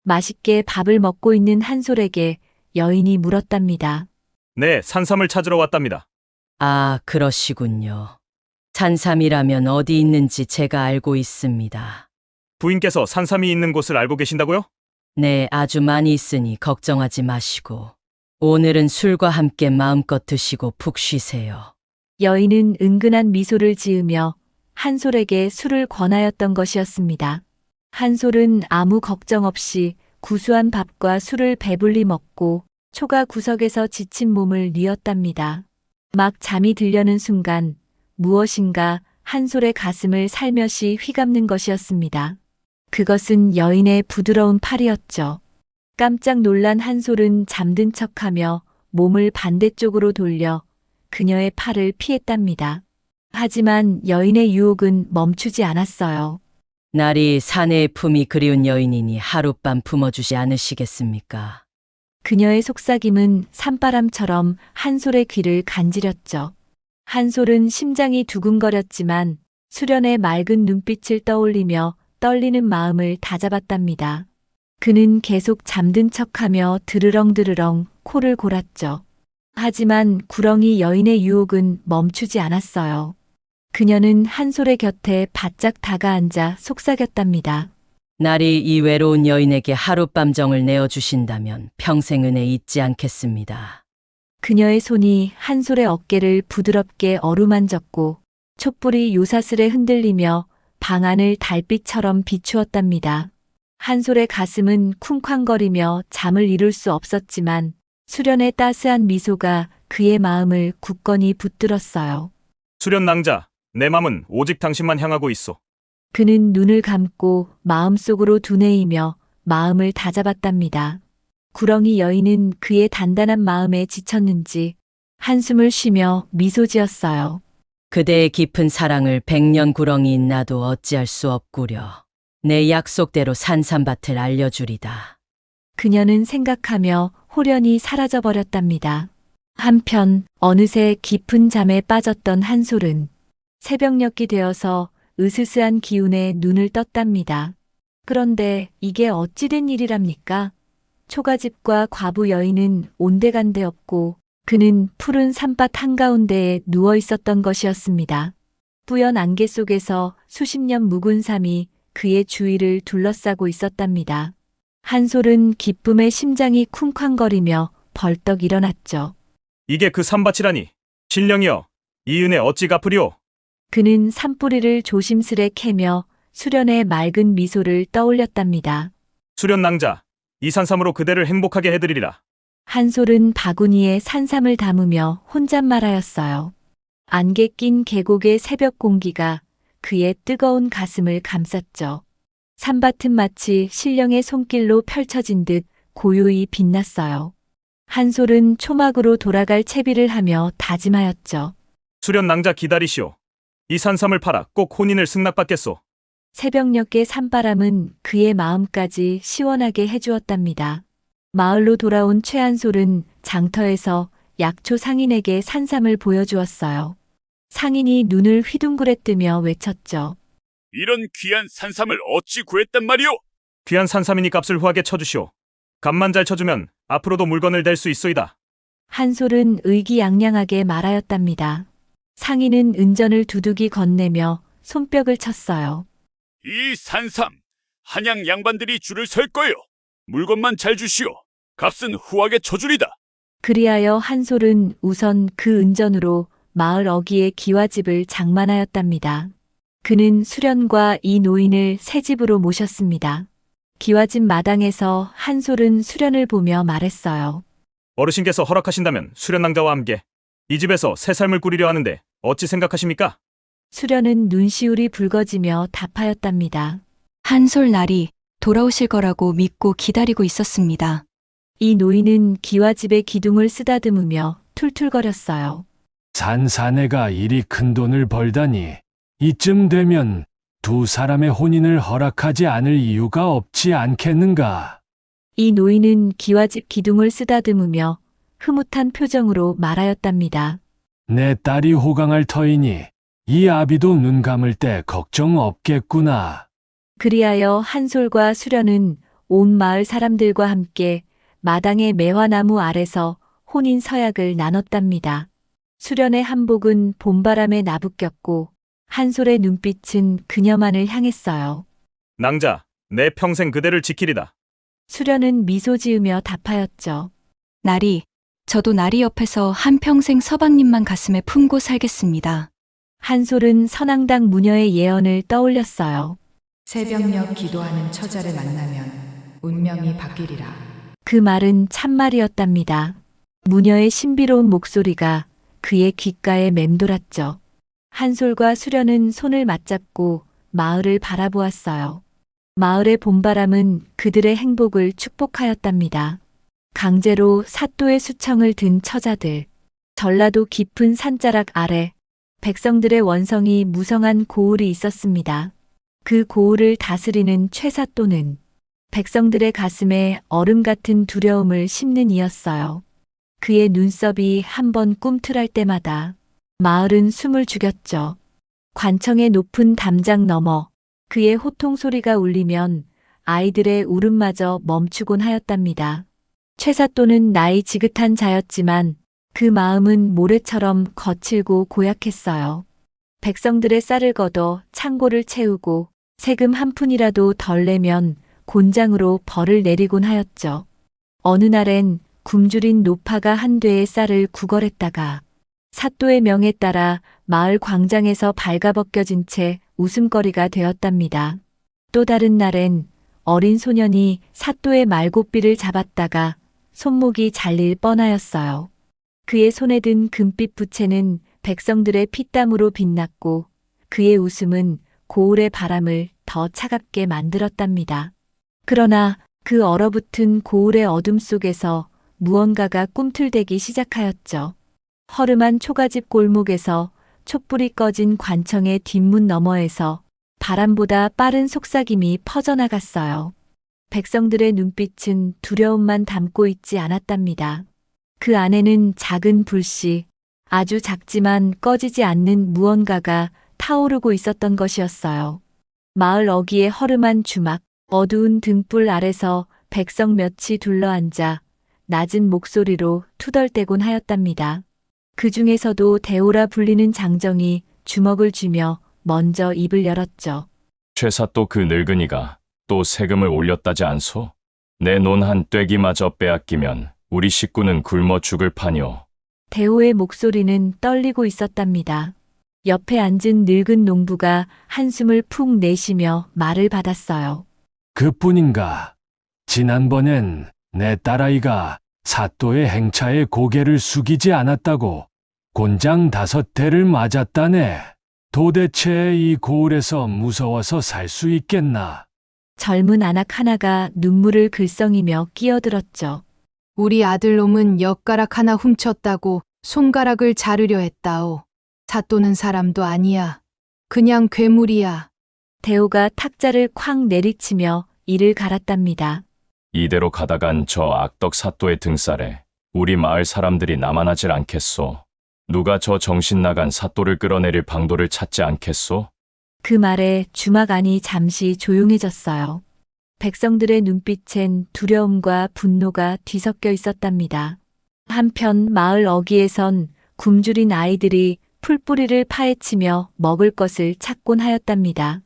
맛있게 밥을 먹고 있는 한솔에게 여인이 물었답니다. 네, 산삼을 찾으러 왔답니다. 아, 그러시군요. 산삼이라면 어디 있는지 제가 알고 있습니다. 부인께서 산삼이 있는 곳을 알고 계신다고요? 네, 아주 많이 있으니 걱정하지 마시고 오늘은 술과 함께 마음껏 드시고 푹 쉬세요. 여인은 은근한 미소를 지으며 한솔에게 술을 권하였던 것이었습니다. 한솔은 아무 걱정 없이 구수한 밥과 술을 배불리 먹고 초가 구석에서 지친 몸을 뉘었답니다. 막 잠이 들려는 순간 무엇인가 한솔의 가슴을 살며시 휘감는 것이었습니다. 그것은 여인의 부드러운 팔이었죠. 깜짝 놀란 한솔은 잠든 척하며 몸을 반대쪽으로 돌려 그녀의 팔을 피했답니다. 하지만 여인의 유혹은 멈추지 않았어요. 날이 사내의 품이 그리운 여인이니 하룻밤 품어주지 않으시겠습니까? 그녀의 속삭임은 산바람처럼 한솔의 귀를 간지렸죠. 한솔은 심장이 두근거렸지만 수련의 맑은 눈빛을 떠올리며 떨리는 마음을 다잡았답니다. 그는 계속 잠든 척하며 드르렁드르렁 코를 골았죠. 하지만 구렁이 여인의 유혹은 멈추지 않았어요. 그녀는 한솔의 곁에 바짝 다가앉아 속삭였답니다. 날이 이 외로운 여인에게 하룻밤 정을 내어주신다면 평생 은혜 잊지 않겠습니다. 그녀의 손이 한솔의 어깨를 부드럽게 어루만졌고 촛불이 요사스레 흔들리며 방 안을 달빛처럼 비추었답니다. 한솔의 가슴은 쿵쾅거리며 잠을 이룰 수 없었지만 수련의 따스한 미소가 그의 마음을 굳건히 붙들었어요. 수련 낭자, 내 맘은 오직 당신만 향하고 있어. 그는 눈을 감고 마음속으로 두뇌이며 마음을 다잡았답니다. 구렁이 여인은 그의 단단한 마음에 지쳤는지 한숨을 쉬며 미소 지었어요. 그대의 깊은 사랑을 100년 구렁이인 나도 어찌할 수 없구려. 내 약속대로 산삼밭을 알려주리다. 그녀는 생각하며 호련히 사라져버렸답니다. 한편 어느새 깊은 잠에 빠졌던 한솔은 새벽녘이 되어서 으스스한 기운에 눈을 떴답니다. 그런데 이게 어찌 된 일이랍니까? 초가집과 과부 여인은 온데간데 없고 그는 푸른 산밭 한가운데에 누워 있었던 것이었습니다. 뿌연 안개 속에서 수십 년 묵은 삶이 그의 주위를 둘러싸고 있었답니다. 한솔은 기쁨에 심장이 쿵쾅거리며 벌떡 일어났죠. 이게 그 산밭이라니. 신령이여, 이 은혜 어찌 갚으리오? 그는 산뿌리를 조심스레 캐며 수련의 맑은 미소를 떠올렸답니다. 수련 낭자, 이 산삼으로 그대를 행복하게 해드리리라. 한솔은 바구니에 산삼을 담으며 혼잣말하였어요. 안개 낀 계곡의 새벽 공기가 그의 뜨거운 가슴을 감쌌죠. 산밭은 마치 신령의 손길로 펼쳐진 듯 고요히 빛났어요. 한솔은 초막으로 돌아갈 채비를 하며 다짐하였죠. 수련 낭자 기다리시오. 이 산삼을 팔아 꼭 혼인을 승낙받겠소. 새벽녘의 산바람은 그의 마음까지 시원하게 해주었답니다. 마을로 돌아온 최한솔은 장터에서 약초 상인에게 산삼을 보여주었어요. 상인이 눈을 휘둥그레뜨며 외쳤죠. 이런 귀한 산삼을 어찌 구했단 말이오? 귀한 산삼이니 값을 후하게 쳐주시오. 값만 잘 쳐주면 앞으로도 물건을 댈 수 있소이다. 한솔은 의기양양하게 말하였답니다. 상인은 은전을 두둑이 건네며 손뼉을 쳤어요. 이 산삼, 한양 양반들이 줄을 설 거요. 물건만 잘 주시오. 값은 후하게 쳐주리다. 그리하여 한솔은 우선 그 은전으로 마을 어귀의 기와집을 장만하였답니다. 그는 수련과 이 노인을 새 집으로 모셨습니다. 기와집 마당에서 한솔은 수련을 보며 말했어요. 어르신께서 허락하신다면 수련 낭자와 함께 이 집에서 새 삶을 꾸리려 하는데 어찌 생각하십니까? 수련은 눈시울이 붉어지며 답하였답니다. 한솔 날이 돌아오실 거라고 믿고 기다리고 있었습니다. 이 노인은 기와집의 기둥을 쓰다듬으며 툴툴거렸어요. 산사내가 이리 큰 돈을 벌다니 이쯤 되면 두 사람의 혼인을 허락하지 않을 이유가 없지 않겠는가? 이 노인은 기와집 기둥을 쓰다듬으며 흐뭇한 표정으로 말하였답니다. 내 딸이 호강할 터이니 이 아비도 눈 감을 때 걱정 없겠구나. 그리하여 한솔과 수련은 온 마을 사람들과 함께 마당의 매화나무 아래서 혼인 서약을 나눴답니다. 수련의 한복은 봄바람에 나부꼈고 한솔의 눈빛은 그녀만을 향했어요. 낭자, 내 평생 그대를 지키리다. 수련은 미소 지으며 답하였죠. 나리, 저도 나리 옆에서 한평생 서방님만 가슴에 품고 살겠습니다. 한솔은 선앙당 무녀의 예언을 떠올렸어요. 새벽녘 기도하는 처자를 만나면 운명이 바뀌리라. 그 말은 참말이었답니다. 무녀의 신비로운 목소리가 그의 귓가에 맴돌았죠. 한솔과 수련은 손을 맞잡고 마을을 바라보았어요. 마을의 봄바람은 그들의 행복을 축복하였답니다. 강제로 사또의 수청을 든 처자들, 전라도 깊은 산자락 아래 백성들의 원성이 무성한 고을이 있었습니다. 그 고을을 다스리는 최사또는 백성들의 가슴에 얼음 같은 두려움을 심는 이였어요. 그의 눈썹이 한번 꿈틀할 때마다 마을은 숨을 죽였죠. 관청의 높은 담장 너머 그의 호통 소리가 울리면 아이들의 울음마저 멈추곤 하였답니다. 최사또는 나이 지긋한 자였지만 그 마음은 모래처럼 거칠고 고약했어요. 백성들의 쌀을 걷어 창고를 채우고 세금 한 푼이라도 덜 내면 곤장으로 벌을 내리곤 하였죠. 어느 날엔 굶주린 노파가 한 되의 쌀을 구걸했다가 사또의 명에 따라 마을 광장에서 발가벗겨진 채 웃음거리가 되었답니다. 또 다른 날엔 어린 소년이 사또의 말고삐를 잡았다가 손목이 잘릴 뻔하였어요. 그의 손에 든 금빛 부채는 백성들의 피땀으로 빛났고 그의 웃음은 고을의 바람을 더 차갑게 만들었답니다. 그러나 그 얼어붙은 고을의 어둠 속에서 무언가가 꿈틀대기 시작하였죠. 허름한 초가집 골목에서 촛불이 꺼진 관청의 뒷문 너머에서 바람보다 빠른 속삭임이 퍼져나갔어요. 백성들의 눈빛은 두려움만 담고 있지 않았답니다. 그 안에는 작은 불씨, 아주 작지만 꺼지지 않는 무언가가 타오르고 있었던 것이었어요. 마을 어귀의 허름한 주막, 어두운 등불 아래서 백성 몇이 둘러앉아 낮은 목소리로 투덜대곤 하였답니다. 그 중에서도 대오라 불리는 장정이 주먹을 쥐며 먼저 입을 열었죠. 최사또 그 늙은이가 또 세금을 올렸다지 않소? 내 논 한 떼기마저 빼앗기면 우리 식구는 굶어 죽을 판이오. 대오의 목소리는 떨리고 있었답니다. 옆에 앉은 늙은 농부가 한숨을 푹 내쉬며 말을 받았어요. 그뿐인가? 지난번엔 내 딸아이가 사또의 행차에 고개를 숙이지 않았다고 곤장 5대를 맞았다네. 도대체 이 고을에서 무서워서 살 수 있겠나? 젊은 아낙 하나가 눈물을 글썽이며 끼어들었죠. 우리 아들놈은 엿가락 하나 훔쳤다고 손가락을 자르려 했다오. 사또는 사람도 아니야. 그냥 괴물이야. 대오가 탁자를 쾅 내리치며 이를 갈았답니다. 이대로 가다간 저 악덕 사또의 등살에 우리 마을 사람들이 남아나질 않겠소. 누가 저 정신 나간 사또를 끌어내릴 방도를 찾지 않겠소? 그 말에 주막 안이 잠시 조용해졌어요. 백성들의 눈빛엔 두려움과 분노가 뒤섞여 있었답니다. 한편 마을 어귀에선 굶주린 아이들이 풀뿌리를 파헤치며 먹을 것을 찾곤 하였답니다.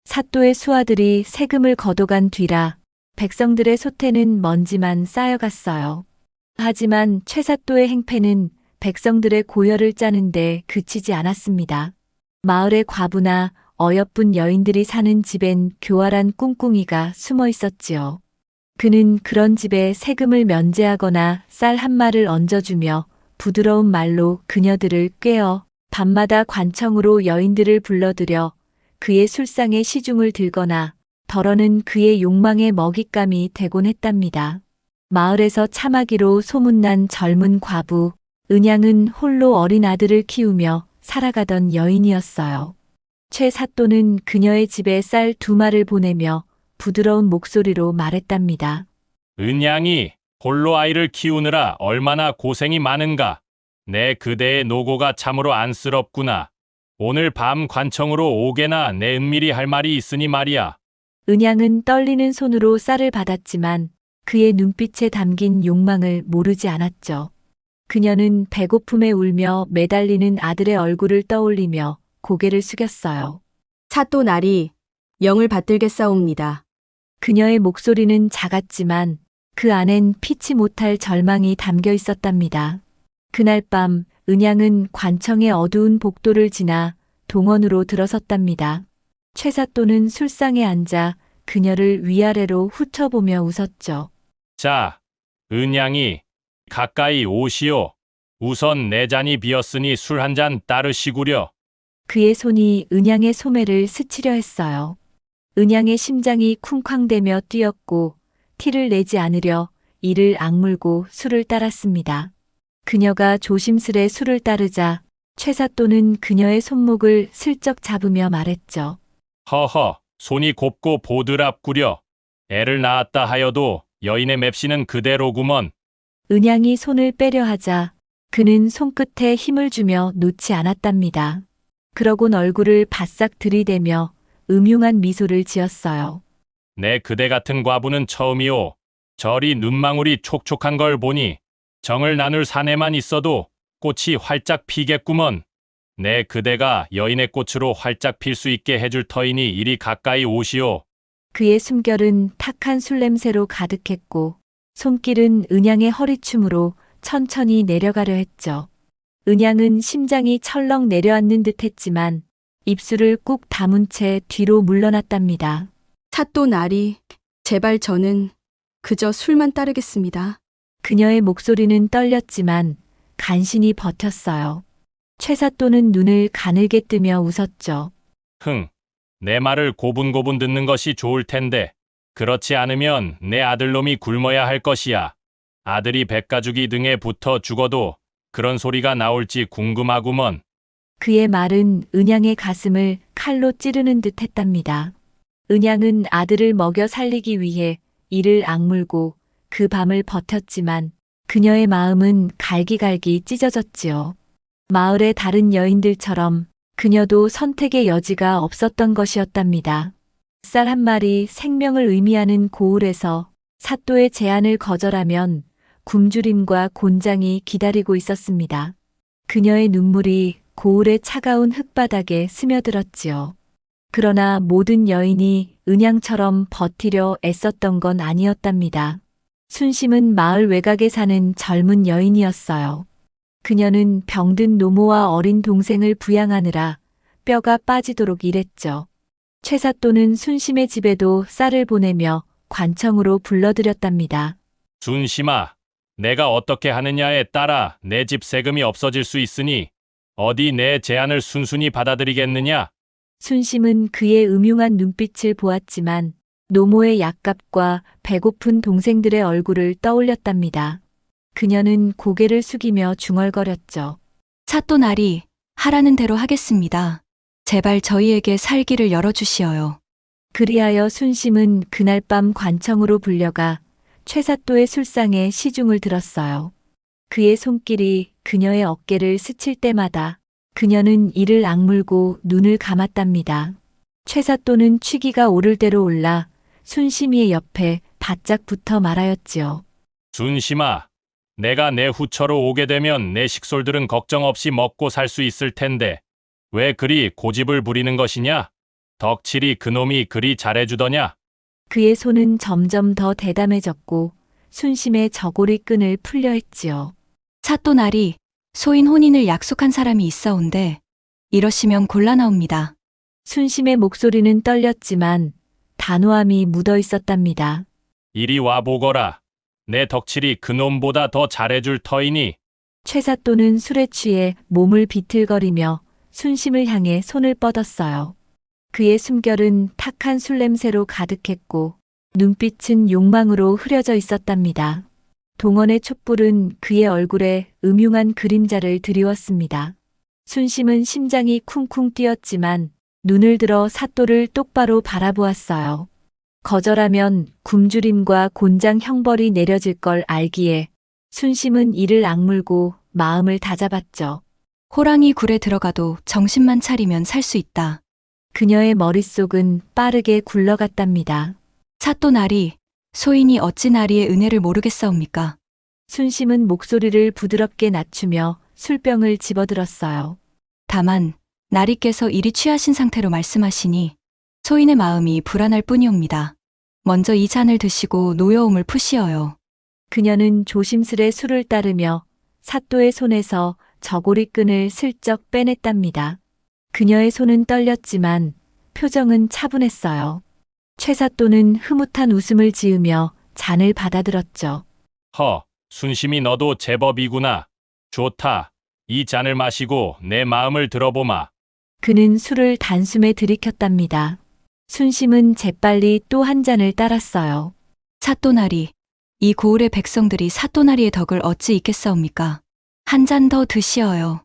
사또의 수하들이 세금을 걷어간 뒤라 백성들의 소태는 먼지만 쌓여갔어요. 하지만 최사또의 행패는 백성들의 고열을 짜는데 그치지 않았습니다. 마을의 과부나 어여쁜 여인들이 사는 집엔 교활한 꿍꿍이가 숨어 있었지요. 그는 그런 집에 세금을 면제하거나 쌀 한 마를 얹어주며 부드러운 말로 그녀들을 꿰어 밤마다 관청으로 여인들을 불러들여 그의 술상에 시중을 들거나 덜어는 그의 욕망의 먹잇감이 되곤 했답니다. 마을에서 참하기로 소문난 젊은 과부, 은양은 홀로 어린 아들을 키우며 살아가던 여인이었어요. 최사또는 그녀의 집에 쌀 2마를 보내며 부드러운 목소리로 말했답니다. 은양이 홀로 아이를 키우느라 얼마나 고생이 많은가. 내 그대의 노고가 참으로 안쓰럽구나. 오늘 밤 관청으로 오게나 내 은밀히 할 말이 있으니 말이야. 은양은 떨리는 손으로 쌀을 받았지만 그의 눈빛에 담긴 욕망을 모르지 않았죠. 그녀는 배고픔에 울며 매달리는 아들의 얼굴을 떠올리며 고개를 숙였어요. 사또 날이 영을 받들겠사옵니다. 그녀의 목소리는 작았지만 그 안엔 피치 못할 절망이 담겨 있었답니다. 그날 밤 은양은 관청의 어두운 복도를 지나 동원으로 들어섰답니다. 최사또는 술상에 앉아 그녀를 위아래로 훑어보며 웃었죠. 자, 은양이 가까이 오시오. 우선 내 잔이 비었으니 술 한 잔 따르시구려. 그의 손이 은양의 소매를 스치려 했어요. 은양의 심장이 쿵쾅대며 뛰었고 티를 내지 않으려 이를 악물고 술을 따랐습니다. 그녀가 조심스레 술을 따르자 최사또는 그녀의 손목을 슬쩍 잡으며 말했죠. 허허, 손이 곱고 보드랍구려. 애를 낳았다 하여도 여인의 맵시는 그대로구먼. 은양이 손을 빼려 하자 그는 손끝에 힘을 주며 놓지 않았답니다. 그러곤 얼굴을 바싹 들이대며 음흉한 미소를 지었어요. 내 그대 같은 과부는 처음이오. 저리 눈망울이 촉촉한 걸 보니 정을 나눌 사내만 있어도 꽃이 활짝 피겠구먼. 내 그대가 여인의 꽃으로 활짝 필 수 있게 해줄 터이니 이리 가까이 오시오. 그의 숨결은 탁한 술냄새로 가득했고 손길은 은양의 허리춤으로 천천히 내려가려 했죠. 은양은 심장이 철렁 내려앉는 듯 했지만 입술을 꾹 다문 채 뒤로 물러났답니다. 사또 나리, 제발 저는 그저 술만 따르겠습니다. 그녀의 목소리는 떨렸지만 간신히 버텼어요. 최사또는 눈을 가늘게 뜨며 웃었죠. 흥, 내 말을 고분고분 듣는 것이 좋을 텐데 그렇지 않으면 내 아들놈이 굶어야 할 것이야. 아들이 백가죽이 등에 붙어 죽어도 그런 소리가 나올지 궁금하구먼. 그의 말은 은양의 가슴을 칼로 찌르는 듯 했답니다. 은양은 아들을 먹여 살리기 위해 이를 악물고 그 밤을 버텼지만 그녀의 마음은 갈기갈기 찢어졌지요. 마을의 다른 여인들처럼 그녀도 선택의 여지가 없었던 것이었답니다. 쌀 한 마리 생명을 의미하는 고을에서 사또의 제안을 거절하면 굶주림과 곤장이 기다리고 있었습니다. 그녀의 눈물이 고을의 차가운 흙바닥에 스며들었지요. 그러나 모든 여인이 은양처럼 버티려 애썼던 건 아니었답니다. 순심은 마을 외곽에 사는 젊은 여인이었어요. 그녀는 병든 노모와 어린 동생을 부양하느라 뼈가 빠지도록 일했죠. 최사또는 순심의 집에도 쌀을 보내며 관청으로 불러들였답니다. 순심아, 내가 어떻게 하느냐에 따라 내 집 세금이 없어질 수 있으니 어디 내 제안을 순순히 받아들이겠느냐? 순심은 그의 음흉한 눈빛을 보았지만 노모의 약값과 배고픈 동생들의 얼굴을 떠올렸답니다. 그녀는 고개를 숙이며 중얼거렸죠. 사또 나리, 하라는 대로 하겠습니다. 제발 저희에게 살기를 열어주시어요. 그리하여 순심은 그날 밤 관청으로 불려가 최사또의 술상에 시중을 들었어요. 그의 손길이 그녀의 어깨를 스칠 때마다 그녀는 이를 악물고 눈을 감았답니다. 최사또는 취기가 오를 대로 올라 순심이의 옆에 바짝 붙어 말하였지요. 순심아, 내가 내 후처로 오게 되면 내 식솔들은 걱정 없이 먹고 살 수 있을 텐데 왜 그리 고집을 부리는 것이냐? 덕칠이 그놈이 그리 잘해주더냐? 그의 손은 점점 더 대담해졌고 순심의 저고리 끈을 풀려 했지요. 사또 나리, 소인 혼인을 약속한 사람이 있어온데 이러시면 곤란하옵니다. 순심의 목소리는 떨렸지만 단호함이 묻어 있었답니다. 이리 와보거라. 내 덕칠이 그놈보다 더 잘해줄 터이니. 최사또는 술에 취해 몸을 비틀거리며 순심을 향해 손을 뻗었어요. 그의 숨결은 탁한 술냄새로 가득했고 눈빛은 욕망으로 흐려져 있었답니다. 동원의 촛불은 그의 얼굴에 음흉한 그림자를 드리웠습니다. 순심은 심장이 쿵쿵 뛰었지만 눈을 들어 사또를 똑바로 바라보았어요. 거절하면 굶주림과 곤장 형벌이 내려질 걸 알기에 순심은 이를 악물고 마음을 다잡았죠. 호랑이 굴에 들어가도 정신만 차리면 살 수 있다. 그녀의 머릿속은 빠르게 굴러갔답니다. 사또 나리, 소인이 어찌 나리의 은혜를 모르겠사옵니까? 순심은 목소리를 부드럽게 낮추며 술병을 집어들었어요. 다만 나리께서 이리 취하신 상태로 말씀하시니 소인의 마음이 불안할 뿐이옵니다. 먼저 이 잔을 드시고 노여움을 푸시어요. 그녀는 조심스레 술을 따르며 사또의 손에서 저고리 끈을 슬쩍 빼냈답니다. 그녀의 손은 떨렸지만 표정은 차분했어요. 최사또는 흐뭇한 웃음을 지으며 잔을 받아들었죠. 허, 순심이 너도 제법이구나. 좋다. 이 잔을 마시고 내 마음을 들어보마. 그는 술을 단숨에 들이켰답니다. 순심은 재빨리 또 한 잔을 따랐어요. 사또나리, 이 고을의 백성들이 사또나리의 덕을 어찌 잊겠사옵니까? 한 잔 더 드시어요.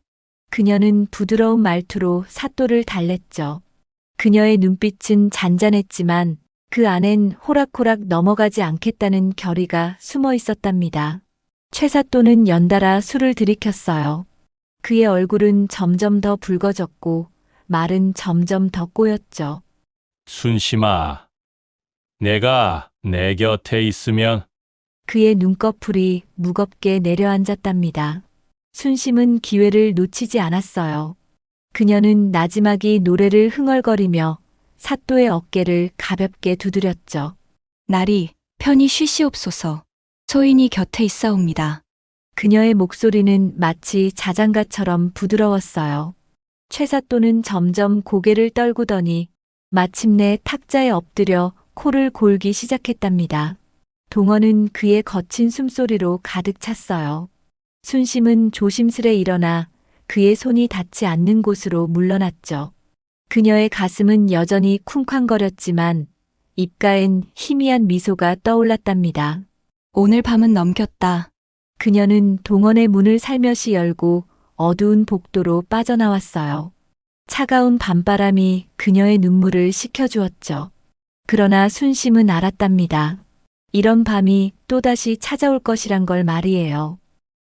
그녀는 부드러운 말투로 사또를 달랬죠. 그녀의 눈빛은 잔잔했지만 그 안엔 호락호락 넘어가지 않겠다는 결의가 숨어 있었답니다. 최사또는 연달아 술을 들이켰어요. 그의 얼굴은 점점 더 붉어졌고 말은 점점 더 꼬였죠. 순심아, 내가 내 곁에 있으면 그의 눈꺼풀이 무겁게 내려앉았답니다. 순심은 기회를 놓치지 않았어요. 그녀는 나지막이 노래를 흥얼거리며 사또의 어깨를 가볍게 두드렸죠. 나리, 편히 쉬시옵소서. 소인이 곁에 있사옵니다. 그녀의 목소리는 마치 자장가처럼 부드러웠어요. 최사또는 점점 고개를 떨구더니 마침내 탁자에 엎드려 코를 골기 시작했답니다. 동어는 그의 거친 숨소리로 가득 찼어요. 순심은 조심스레 일어나 그의 손이 닿지 않는 곳으로 물러났죠. 그녀의 가슴은 여전히 쿵쾅거렸지만 입가엔 희미한 미소가 떠올랐답니다. 오늘 밤은 넘겼다. 그녀는 동원의 문을 살며시 열고 어두운 복도로 빠져나왔어요. 차가운 밤바람이 그녀의 눈물을 식혀주었죠. 그러나 순심은 알았답니다. 이런 밤이 또다시 찾아올 것이란 걸 말이에요.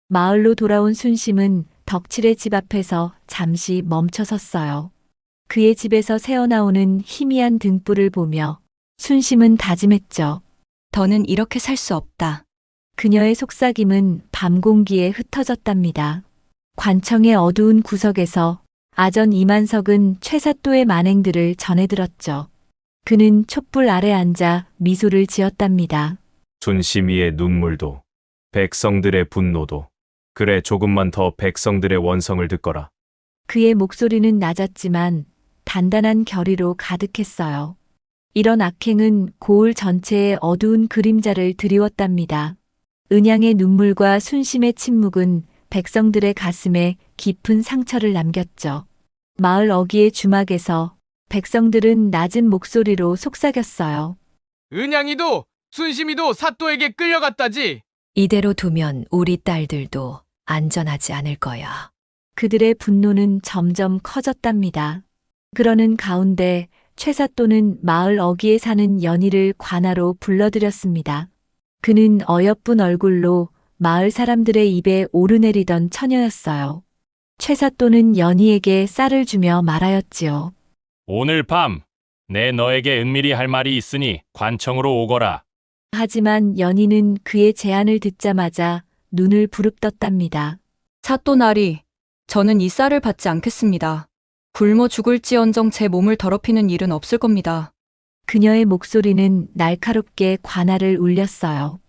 마을로 돌아온 순심은 덕칠의 집 앞에서 잠시 멈춰섰어요. 그의 집에서 새어나오는 희미한 등불을 보며 순심은 다짐했죠. 더는 이렇게 살 수 없다. 그녀의 속삭임은 밤 공기에 흩어졌답니다. 관청의 어두운 구석에서 아전 이만석은 최사또의 만행들을 전해들었죠. 그는 촛불 아래 앉아 미소를 지었답니다. 순심이의 눈물도, 백성들의 분노도, 그래 조금만 더 백성들의 원성을 듣거라. 그의 목소리는 낮았지만 단단한 결의로 가득했어요. 이런 악행은 고을 전체에 어두운 그림자를 드리웠답니다. 은양의 눈물과 순심의 침묵은 백성들의 가슴에 깊은 상처를 남겼죠. 마을 어귀의 주막에서 백성들은 낮은 목소리로 속삭였어요. 은양이도 순심이도 사또에게 끌려갔다지. 이대로 두면 우리 딸들도 안전하지 않을 거야. 그들의 분노는 점점 커졌답니다. 그러는 가운데 최사또는 마을 어귀에 사는 연희를 관하로 불러들였습니다. 그는 어여쁜 얼굴로 마을 사람들의 입에 오르내리던 처녀였어요. 최사또는 연희에게 쌀을 주며 말하였지요. 오늘 밤 내 너에게 은밀히 할 말이 있으니 관청으로 오거라. 하지만 연희는 그의 제안을 듣자마자 눈을 부릅떴답니다. 사또나리, 저는 이 쌀을 받지 않겠습니다. 굶어 죽을지언정 제 몸을 더럽히는 일은 없을 겁니다. 그녀의 목소리는 날카롭게 관할을 울렸어요.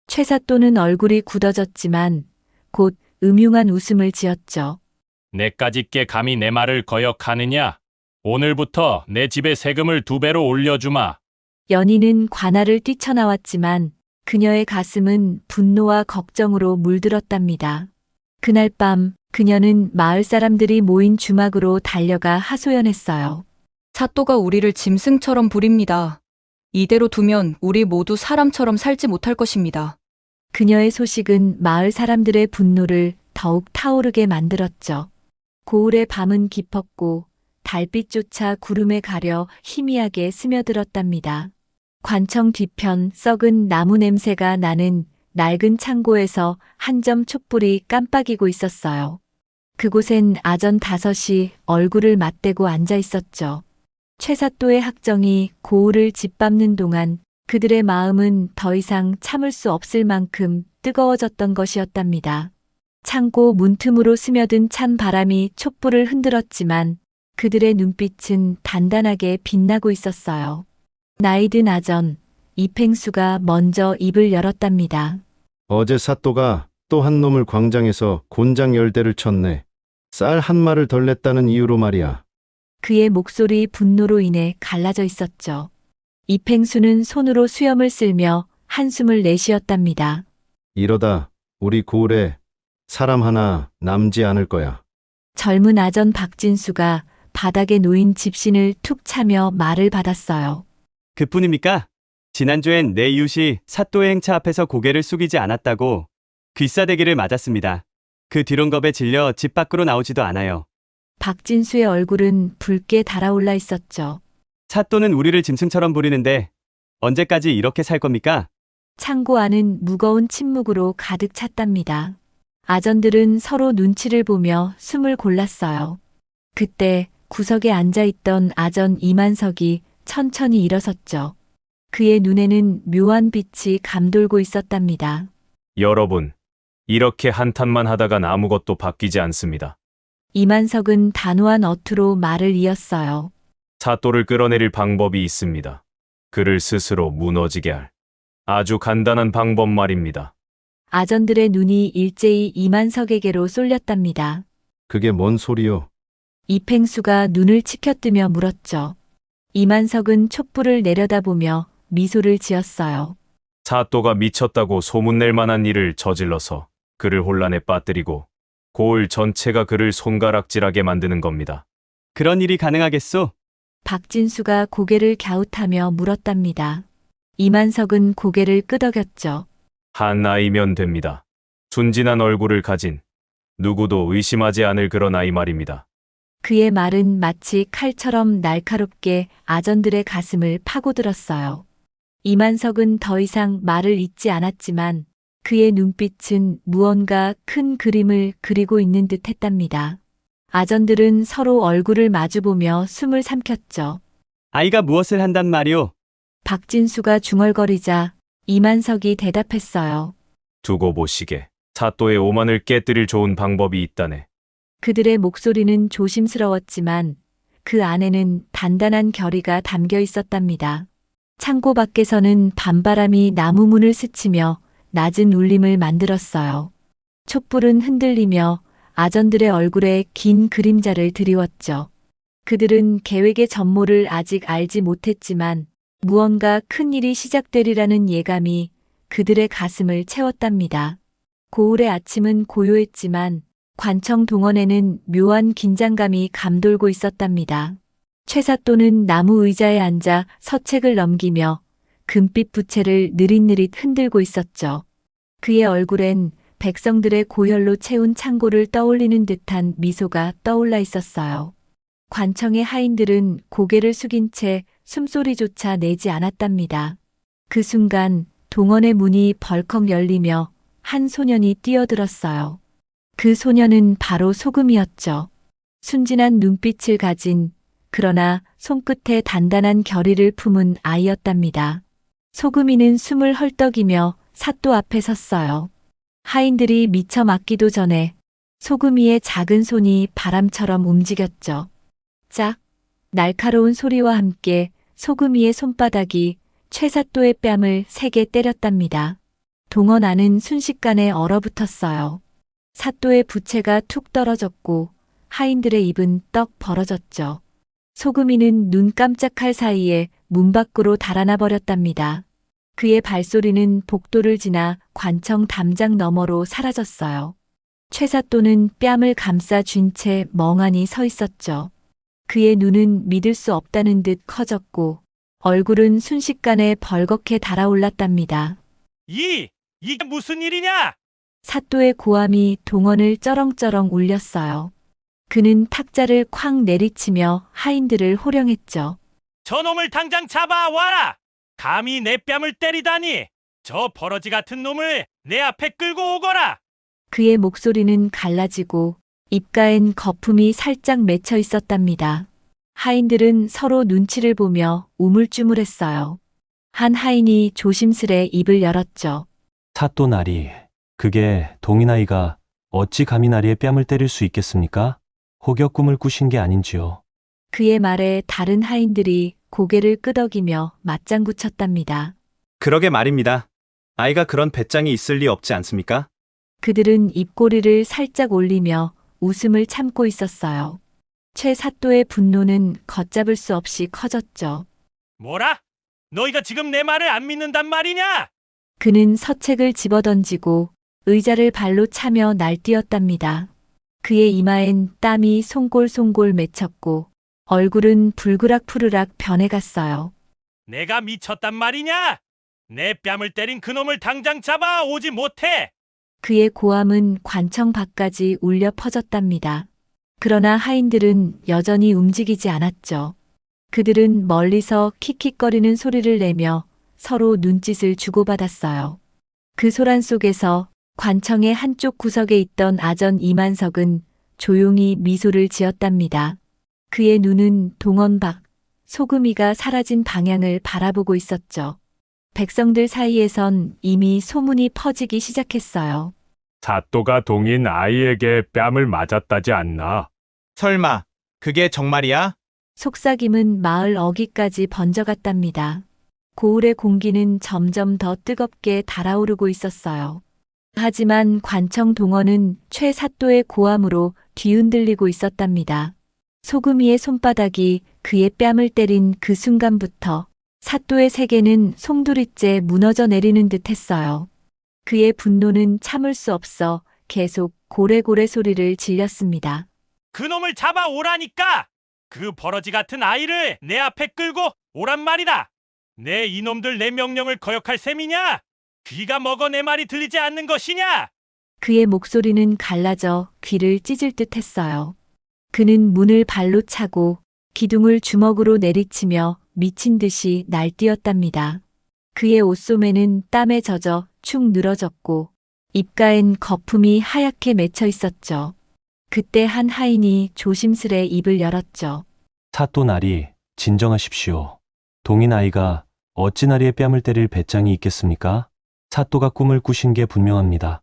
최사또는 얼굴이 굳어졌지만 곧 음흉한 웃음을 지었죠. 내까짓게 감히 내 말을 거역하느냐? 오늘부터 내 집에 세금을 2배로 올려주마. 연희는 관할을 뛰쳐나왔지만 그녀의 가슴은 분노와 걱정으로 물들었답니다. 그날 밤 그녀는 마을 사람들이 모인 주막으로 달려가 하소연했어요. 사또가 우리를 짐승처럼 부립니다. 이대로 두면 우리 모두 사람처럼 살지 못할 것입니다. 그녀의 소식은 마을 사람들의 분노를 더욱 타오르게 만들었죠. 고을의 밤은 깊었고 달빛조차 구름에 가려 희미하게 스며들었답니다. 관청 뒤편 썩은 나무 냄새가 나는 낡은 창고에서 한 점 촛불이 깜빡이고 있었어요. 그곳엔 아전 5이 얼굴을 맞대고 앉아 있었죠. 최사또의 학정이 고을을 짓밟는 동안 그들의 마음은 더 이상 참을 수 없을 만큼 뜨거워졌던 것이었답니다. 창고 문틈으로 스며든 찬 바람이 촛불을 흔들었지만 그들의 눈빛은 단단하게 빛나고 있었어요. 나이든 아전, 이팽수가 먼저 입을 열었답니다. 어제 사또가 또 한 놈을 광장에서 곤장 10대를 쳤네. 쌀 한 마를 덜 냈다는 이유로 말이야. 그의 목소리 분노로 인해 갈라져 있었죠. 이팽수는 손으로 수염을 쓸며 한숨을 내쉬었답니다. 이러다 우리 고을에 사람 하나 남지 않을 거야. 젊은 아전 박진수가 바닥에 놓인 집신을 툭 차며 말을 받았어요. 그뿐입니까? 지난주엔 내 이웃이 사또의 행차 앞에서 고개를 숙이지 않았다고 귀싸대기를 맞았습니다. 그 뒤론 겁에 질려 집 밖으로 나오지도 않아요. 박진수의 얼굴은 붉게 달아올라 있었죠. 사또는 우리를 짐승처럼 부리는데 언제까지 이렇게 살 겁니까? 창고 안은 무거운 침묵으로 가득 찼답니다. 아전들은 서로 눈치를 보며 숨을 골랐어요. 그때 구석에 앉아있던 아전 이만석이 천천히 일어섰죠. 그의 눈에는 묘한 빛이 감돌고 있었답니다. 여러분, 이렇게 한탄만 하다간 아무것도 바뀌지 않습니다. 이만석은 단호한 어투로 말을 이었어요. 사또를 끌어내릴 방법이 있습니다. 그를 스스로 무너지게 할 아주 간단한 방법 말입니다. 아전들의 눈이 일제히 이만석에게로 쏠렸답니다. 그게 뭔 소리요? 이팽수가 눈을 치켜뜨며 물었죠. 이만석은 촛불을 내려다보며 미소를 지었어요. 사또가 미쳤다고 소문낼 만한 일을 저질러서 그를 혼란에 빠뜨리고 고을 전체가 그를 손가락질하게 만드는 겁니다. 그런 일이 가능하겠소? 박진수가 고개를 갸웃하며 물었답니다. 이만석은 고개를 끄덕였죠. 한 아이면 됩니다. 순진한 얼굴을 가진 누구도 의심하지 않을 그런 아이 말입니다. 그의 말은 마치 칼처럼 날카롭게 아전들의 가슴을 파고들었어요. 이만석은 더 이상 말을 잇지 않았지만 그의 눈빛은 무언가 큰 그림을 그리고 있는 듯 했답니다. 아전들은 서로 얼굴을 마주보며 숨을 삼켰죠. 아이가 무엇을 한단 말이오? 박진수가 중얼거리자 이만석이 대답했어요. 두고 보시게. 사또의 오만을 깨뜨릴 좋은 방법이 있다네. 그들의 목소리는 조심스러웠지만 그 안에는 단단한 결의가 담겨 있었답니다. 창고 밖에서는 밤바람이 나무 문을 스치며 낮은 울림을 만들었어요. 촛불은 흔들리며 아전들의 얼굴에 긴 그림자를 드리웠죠. 그들은 계획의 전모를 아직 알지 못했지만 무언가 큰 일이 시작되리라는 예감이 그들의 가슴을 채웠답니다. 고을의 아침은 고요했지만 관청 동원에는 묘한 긴장감이 감돌고 있었답니다. 최사또는 나무 의자에 앉아 서책을 넘기며 금빛 부채를 느릿느릿 흔들고 있었죠. 그의 얼굴엔 백성들의 고혈로 채운 창고를 떠올리는 듯한 미소가 떠올라 있었어요. 관청의 하인들은 고개를 숙인 채 숨소리조차 내지 않았답니다. 그 순간 동원의 문이 벌컥 열리며 한 소년이 뛰어들었어요. 그 소년은 바로 소금이었죠. 순진한 눈빛을 가진 그러나 손끝에 단단한 결의를 품은 아이였답니다. 소금이는 숨을 헐떡이며 사또 앞에 섰어요. 하인들이 미처 맞기도 전에 소금이의 작은 손이 바람처럼 움직였죠. 짝! 날카로운 소리와 함께 소금이의 손바닥이 최사또의 뺨을 세게 때렸답니다. 동원 안은 순식간에 얼어붙었어요. 사또의 부채가 툭 떨어졌고 하인들의 입은 떡 벌어졌죠. 소금이는 눈 깜짝할 사이에 문 밖으로 달아나 버렸답니다. 그의 발소리는 복도를 지나 관청 담장 너머로 사라졌어요. 최사또는 뺨을 감싸 쥔 채 멍하니 서 있었죠. 그의 눈은 믿을 수 없다는 듯 커졌고 얼굴은 순식간에 벌겋게 달아올랐답니다. 이게 무슨 일이냐? 사또의 고함이 동원을 쩌렁쩌렁 울렸어요. 그는 탁자를 쾅 내리치며 하인들을 호령했죠. 저놈을 당장 잡아와라! 감히 내 뺨을 때리다니! 저 버러지 같은 놈을 내 앞에 끌고 오거라! 그의 목소리는 갈라지고 입가엔 거품이 살짝 맺혀 있었답니다. 하인들은 서로 눈치를 보며 우물쭈물했어요. 한 하인이 조심스레 입을 열었죠. 사또 나리, 그게 동인아이가 어찌 감히 나리의 뺨을 때릴 수 있겠습니까? 혹여 꿈을 꾸신 게 아닌지요. 그의 말에 다른 하인들이 고개를 끄덕이며 맞장구 쳤답니다. 그러게 말입니다. 아이가 그런 배짱이 있을 리 없지 않습니까? 그들은 입꼬리를 살짝 올리며 웃음을 참고 있었어요. 최 사또의 분노는 걷잡을 수 없이 커졌죠. 뭐라? 너희가 지금 내 말을 안 믿는단 말이냐? 그는 서책을 집어던지고 의자를 발로 차며 날뛰었답니다. 그의 이마엔 땀이 송골송골 맺혔고 얼굴은 불그락푸르락 변해갔어요. 내가 미쳤단 말이냐? 내 뺨을 때린 그놈을 당장 잡아 오지 못해! 그의 고함은 관청 밖까지 울려 퍼졌답니다. 그러나 하인들은 여전히 움직이지 않았죠. 그들은 멀리서 킥킥거리는 소리를 내며 서로 눈짓을 주고받았어요. 그 소란 속에서 관청의 한쪽 구석에 있던 아전 이만석은 조용히 미소를 지었답니다. 그의 눈은 동원 밖, 소금이가 사라진 방향을 바라보고 있었죠. 백성들 사이에선 이미 소문이 퍼지기 시작했어요. 사또가 동인 아이에게 뺨을 맞았다지 않나? 설마 그게 정말이야? 속삭임은 마을 어귀까지 번져갔답니다. 고을의 공기는 점점 더 뜨겁게 달아오르고 있었어요. 하지만 관청 동원은 최 사또의 고함으로 뒤흔들리고 있었답니다. 소금이의 손바닥이 그의 뺨을 때린 그 순간부터 사또의 세계는 송두리째 무너져 내리는 듯 했어요. 그의 분노는 참을 수 없어 계속 고래고래 소리를 질렸습니다. 그놈을 잡아 오라니까! 그 버러지 같은 아이를 내 앞에 끌고 오란 말이다! 내 이놈들 내 명령을 거역할 셈이냐? 귀가 먹어 내 말이 들리지 않는 것이냐? 그의 목소리는 갈라져 귀를 찢을 듯 했어요. 그는 문을 발로 차고 기둥을 주먹으로 내리치며 미친 듯이 날뛰었답니다. 그의 옷소매는 땀에 젖어 축 늘어졌고 입가엔 거품이 하얗게 맺혀 있었죠. 그때 한 하인이 조심스레 입을 열었죠. 사또 나리, 진정하십시오. 동인 아이가 어찌 나리의 뺨을 때릴 배짱이 있겠습니까? 사또가 꿈을 꾸신 게 분명합니다.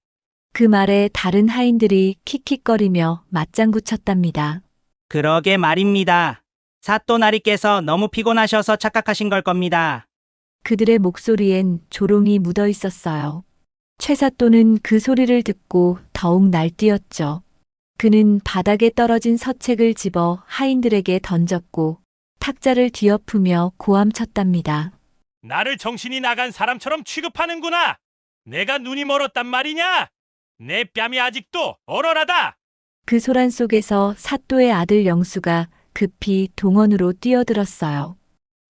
그 말에 다른 하인들이 킥킥거리며 맞장구 쳤답니다. 그러게 말입니다. 사또나리께서 너무 피곤하셔서 착각하신 걸 겁니다. 그들의 목소리엔 조롱이 묻어 있었어요. 최사또는 그 소리를 듣고 더욱 날뛰었죠. 그는 바닥에 떨어진 서책을 집어 하인들에게 던졌고 탁자를 뒤엎으며 고함쳤답니다. 나를 정신이 나간 사람처럼 취급하는구나! 내가 눈이 멀었단 말이냐? 내 뺨이 아직도 얼얼하다! 그 소란 속에서 사또의 아들 영수가 급히 동원으로 뛰어들었어요.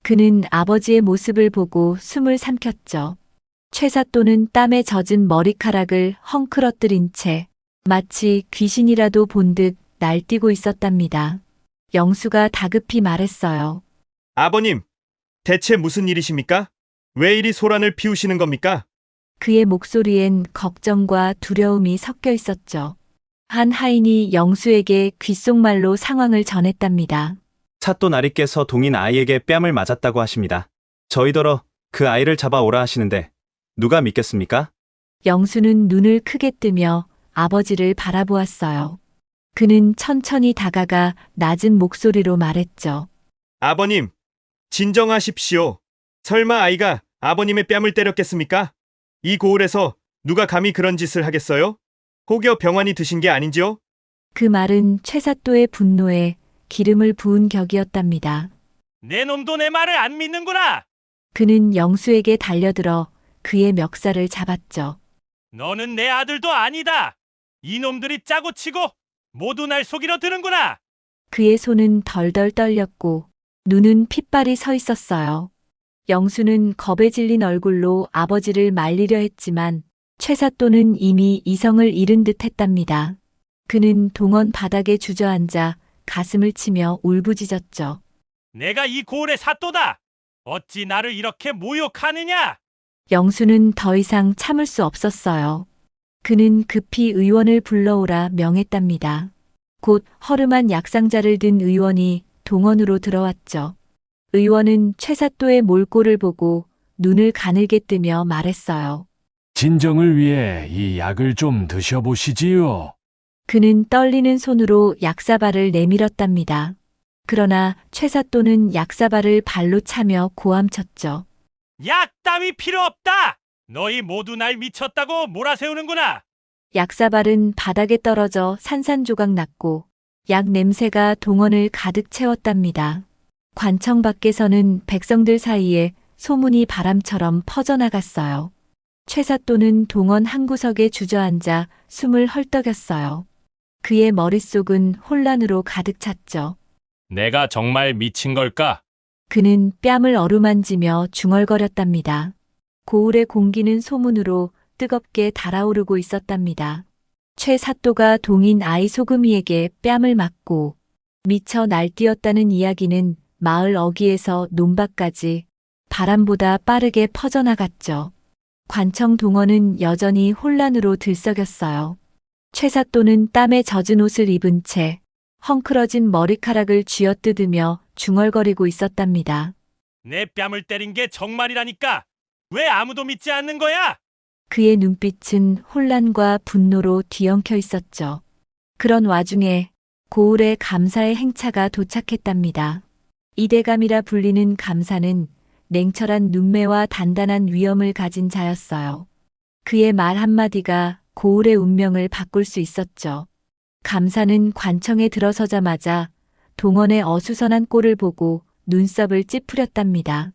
그는 아버지의 모습을 보고 숨을 삼켰죠. 최사또는 땀에 젖은 머리카락을 헝클어뜨린 채 마치 귀신이라도 본 듯 날뛰고 있었답니다. 영수가 다급히 말했어요. 아버님, 대체 무슨 일이십니까? 왜 이리 소란을 피우시는 겁니까? 그의 목소리엔 걱정과 두려움이 섞여 있었죠. 한 하인이 영수에게 귓속말로 상황을 전했답니다. 사또 나리께서 동인 아이에게 뺨을 맞았다고 하십니다. 저희더러 그 아이를 잡아오라 하시는데 누가 믿겠습니까? 영수는 눈을 크게 뜨며 아버지를 바라보았어요. 그는 천천히 다가가 낮은 목소리로 말했죠. 아버님, 진정하십시오. 설마 아이가 아버님의 뺨을 때렸겠습니까? 이 고을에서 누가 감히 그런 짓을 하겠어요? 혹여 병환이 드신 게 아닌지요? 그 말은 최사또의 분노에 기름을 부은 격이었답니다. 내 놈도 내 말을 안 믿는구나! 그는 영수에게 달려들어 그의 멱살을 잡았죠. 너는 내 아들도 아니다! 이놈들이 짜고 치고 모두 날 속이려 드는구나! 그의 손은 덜덜 떨렸고 눈은 핏발이 서 있었어요. 영수는 겁에 질린 얼굴로 아버지를 말리려 했지만 최사또는 이미 이성을 잃은 듯 했답니다. 그는 동원 바닥에 주저앉아 가슴을 치며 울부짖었죠. 내가 이 고을의 사또다! 어찌 나를 이렇게 모욕하느냐! 영수는 더 이상 참을 수 없었어요. 그는 급히 의원을 불러오라 명했답니다. 곧 허름한 약상자를 든 의원이 동원으로 들어왔죠. 의원은 최사또의 몰골을 보고 눈을 가늘게 뜨며 말했어요. 진정을 위해 이 약을 좀 드셔보시지요. 그는 떨리는 손으로 약사발을 내밀었답니다. 그러나 최사또는 약사발을 발로 차며 고함쳤죠. 약 따위 필요 없다! 너희 모두 날 미쳤다고 몰아세우는구나! 약사발은 바닥에 떨어져 산산조각 났고 약 냄새가 동원을 가득 채웠답니다. 관청 밖에서는 백성들 사이에 소문이 바람처럼 퍼져나갔어요. 최사또는 동원 한 구석에 주저앉아 숨을 헐떡였어요. 그의 머릿속은 혼란으로 가득 찼죠. 내가 정말 미친 걸까? 그는 뺨을 어루만지며 중얼거렸답니다. 고을의 공기는 소문으로 뜨겁게 달아오르고 있었답니다. 최 사또가 동인 아이 소금이에게 뺨을 맞고 미쳐 날뛰었다는 이야기는 마을 어귀에서 논밭까지 바람보다 빠르게 퍼져나갔죠. 관청 동원은 여전히 혼란으로 들썩였어요. 최 사또는 땀에 젖은 옷을 입은 채 헝클어진 머리카락을 쥐어뜯으며 중얼거리고 있었답니다. 내 뺨을 때린 게 정말이라니까. 왜 아무도 믿지 않는 거야? 그의 눈빛은 혼란과 분노로 뒤엉켜 있었죠. 그런 와중에 고을에 감사의 행차가 도착했답니다. 이대감이라 불리는 감사는 냉철한 눈매와 단단한 위엄을 가진 자였어요. 그의 말 한마디가 고을의 운명을 바꿀 수 있었죠. 감사는 관청에 들어서자마자 동원의 어수선한 꼴을 보고 눈썹을 찌푸렸답니다.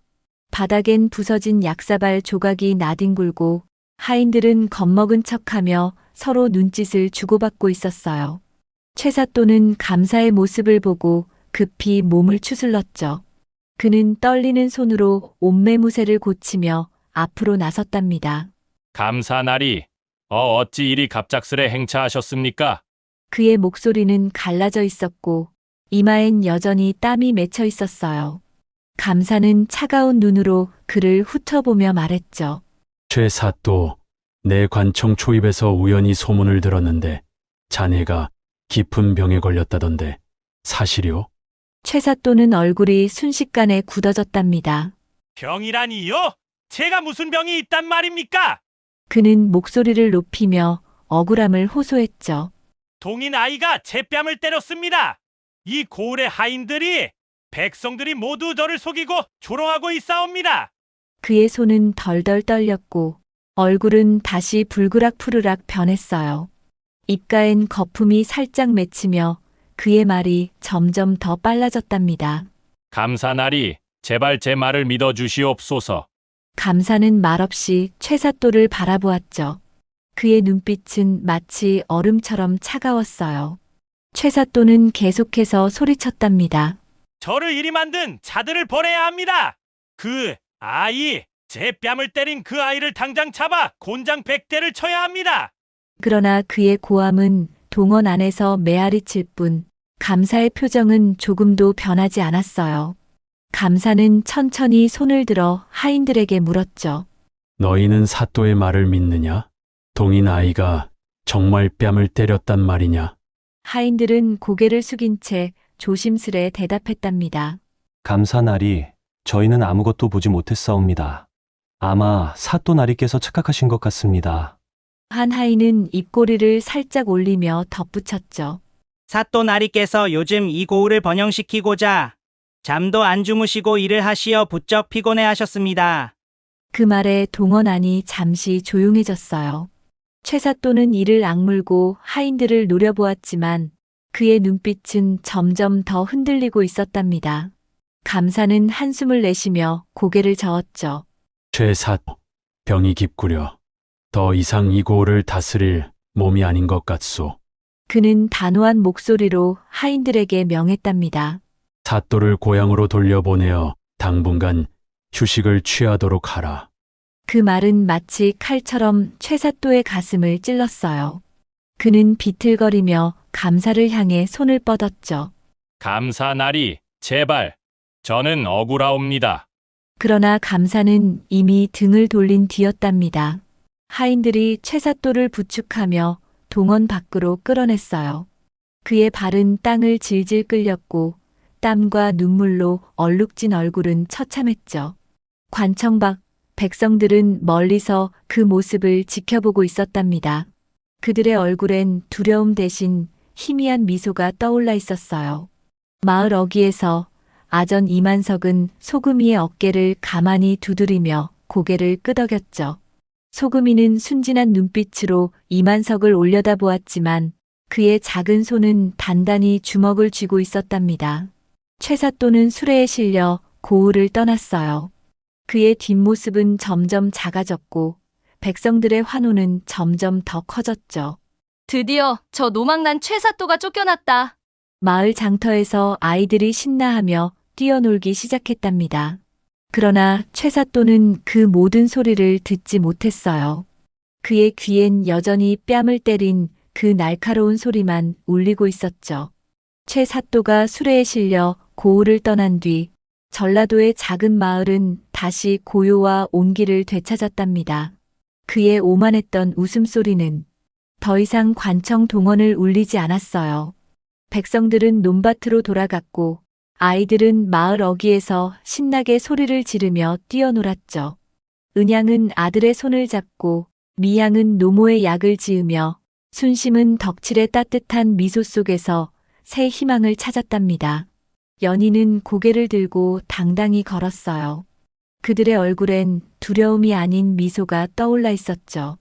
바닥엔 부서진 약사발 조각이 나뒹굴고 하인들은 겁먹은 척하며 서로 눈짓을 주고받고 있었어요. 최 사또는 감사의 모습을 보고 급히 몸을 추슬렀죠. 그는 떨리는 손으로 옷매무새를 고치며 앞으로 나섰답니다. 감사나리, 어찌 이리 갑작스레 행차하셨습니까? 그의 목소리는 갈라져 있었고 이마엔 여전히 땀이 맺혀 있었어요. 감사는 차가운 눈으로 그를 훑어보며 말했죠. 최 사또, 내 관청 초입에서 우연히 소문을 들었는데 자네가 깊은 병에 걸렸다던데 사실이요? 최 사또는 얼굴이 순식간에 굳어졌답니다. 병이라니요? 제가 무슨 병이 있단 말입니까? 그는 목소리를 높이며 억울함을 호소했죠. 동인 아이가 제 뺨을 때렸습니다. 이 고을의 하인들이, 백성들이 모두 저를 속이고 조롱하고 있사옵니다. 그의 손은 덜덜 떨렸고 얼굴은 다시 불그락푸르락 변했어요. 입가엔 거품이 살짝 맺히며 그의 말이 점점 더 빨라졌답니다. 감사나리, 제발 제 말을 믿어주시옵소서. 감사는 말없이 최 사또를 바라보았죠. 그의 눈빛은 마치 얼음처럼 차가웠어요. 최 사또는 계속해서 소리쳤답니다. 저를 이리 만든 자들을 벌해야 합니다. 그 아이, 제 뺨을 때린 그 아이를 당장 잡아 곤장 100대를 쳐야 합니다. 그러나 그의 고함은 동원 안에서 메아리칠 뿐 감사의 표정은 조금도 변하지 않았어요. 감사는 천천히 손을 들어 하인들에게 물었죠. 너희는 사또의 말을 믿느냐? 동인 아이가 정말 뺨을 때렸단 말이냐? 하인들은 고개를 숙인 채 조심스레 대답했답니다. 감사나리, 저희는 아무것도 보지 못했사옵니다. 아마 사또 나리께서 착각하신 것 같습니다. 한 하인은 입꼬리를 살짝 올리며 덧붙였죠. 사또 나리께서 요즘 이 고을을 번영시키고자 잠도 안 주무시고 일을 하시어 부쩍 피곤해 하셨습니다. 그 말에 동원 안이 잠시 조용해졌어요. 최 사또는 이를 악물고 하인들을 노려보았지만 그의 눈빛은 점점 더 흔들리고 있었답니다. 감사는 한숨을 내쉬며 고개를 저었죠. 최 사또, 병이 깊구려. 더 이상 이 고을을 다스릴 몸이 아닌 것 같소. 그는 단호한 목소리로 하인들에게 명했답니다. 사또를 고향으로 돌려보내어 당분간 휴식을 취하도록 하라. 그 말은 마치 칼처럼 최 사또의 가슴을 찔렀어요. 그는 비틀거리며 감사를 향해 손을 뻗었죠. 감사나리, 제발, 저는 억울하옵니다. 그러나 감사는 이미 등을 돌린 뒤였답니다. 하인들이 최 사또를 부축하며 동원 밖으로 끌어냈어요. 그의 발은 땅을 질질 끌렸고 땀과 눈물로 얼룩진 얼굴은 처참했죠. 관청 밖 백성들은 멀리서 그 모습을 지켜보고 있었답니다. 그들의 얼굴엔 두려움 대신 희미한 미소가 떠올라 있었어요. 마을 어귀에서 아전 이만석은 소금이의 어깨를 가만히 두드리며 고개를 끄덕였죠. 소금이는 순진한 눈빛으로 이만석을 올려다보았지만 그의 작은 손은 단단히 주먹을 쥐고 있었답니다. 최 사또는 수레에 실려 고을을 떠났어요. 그의 뒷모습은 점점 작아졌고 백성들의 환호는 점점 더 커졌죠. 드디어 저 노망난 최 사또가 쫓겨났다. 마을 장터에서 아이들이 신나하며 뛰어놀기 시작했답니다. 그러나 최사또는 그 모든 소리를 듣지 못했어요. 그의 귀엔 여전히 뺨을 때린 그 날카로운 소리만 울리고 있었죠. 최사또가 수레에 실려 고을을 떠난 뒤 전라도의 작은 마을은 다시 고요와 온기를 되찾았답니다. 그의 오만했던 웃음소리는 더 이상 관청 동원을 울리지 않았어요. 백성들은 논밭으로 돌아갔고 아이들은 마을 어귀에서 신나게 소리를 지르며 뛰어놀았죠. 은양은 아들의 손을 잡고 미양은 노모의 약을 지으며 순심은 덕칠의 따뜻한 미소 속에서 새 희망을 찾았답니다. 연희는 고개를 들고 당당히 걸었어요. 그들의 얼굴엔 두려움이 아닌 미소가 떠올라 있었죠.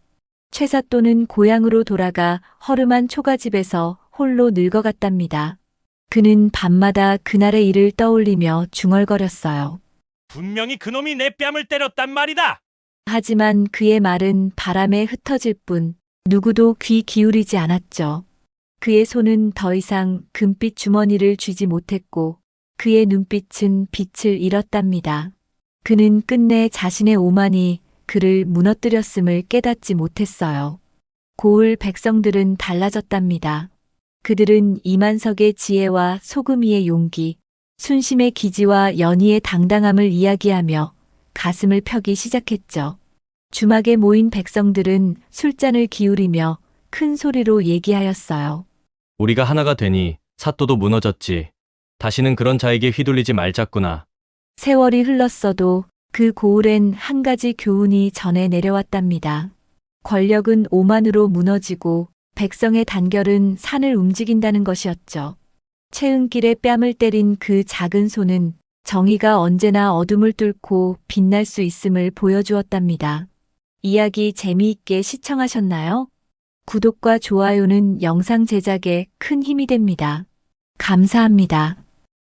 최사또는 고향으로 돌아가 허름한 초가집에서 홀로 늙어갔답니다. 그는 밤마다 그날의 일을 떠올리며 중얼거렸어요. 분명히 그놈이 내 뺨을 때렸단 말이다. 하지만 그의 말은 바람에 흩어질 뿐 누구도 귀 기울이지 않았죠. 그의 손은 더 이상 금빛 주머니를 쥐지 못했고 그의 눈빛은 빛을 잃었답니다. 그는 끝내 자신의 오만이 그를 무너뜨렸음을 깨닫지 못했어요. 고을 백성들은 달라졌답니다. 그들은 이만석의 지혜와 소금이의 용기, 순심의 기지와 연희의 당당함을 이야기하며 가슴을 펴기 시작했죠. 주막에 모인 백성들은 술잔을 기울이며 큰 소리로 얘기하였어요. 우리가 하나가 되니 사또도 무너졌지. 다시는 그런 자에게 휘둘리지 말자꾸나. 세월이 흘렀어도 그 고을엔 한 가지 교훈이 전해 내려왔답니다. 권력은 오만으로 무너지고 백성의 단결은 산을 움직인다는 것이었죠. 채은길에 뺨을 때린 그 작은 손은 정의가 언제나 어둠을 뚫고 빛날 수 있음을 보여주었답니다. 이야기 재미있게 시청하셨나요? 구독과 좋아요는 영상 제작에 큰 힘이 됩니다. 감사합니다.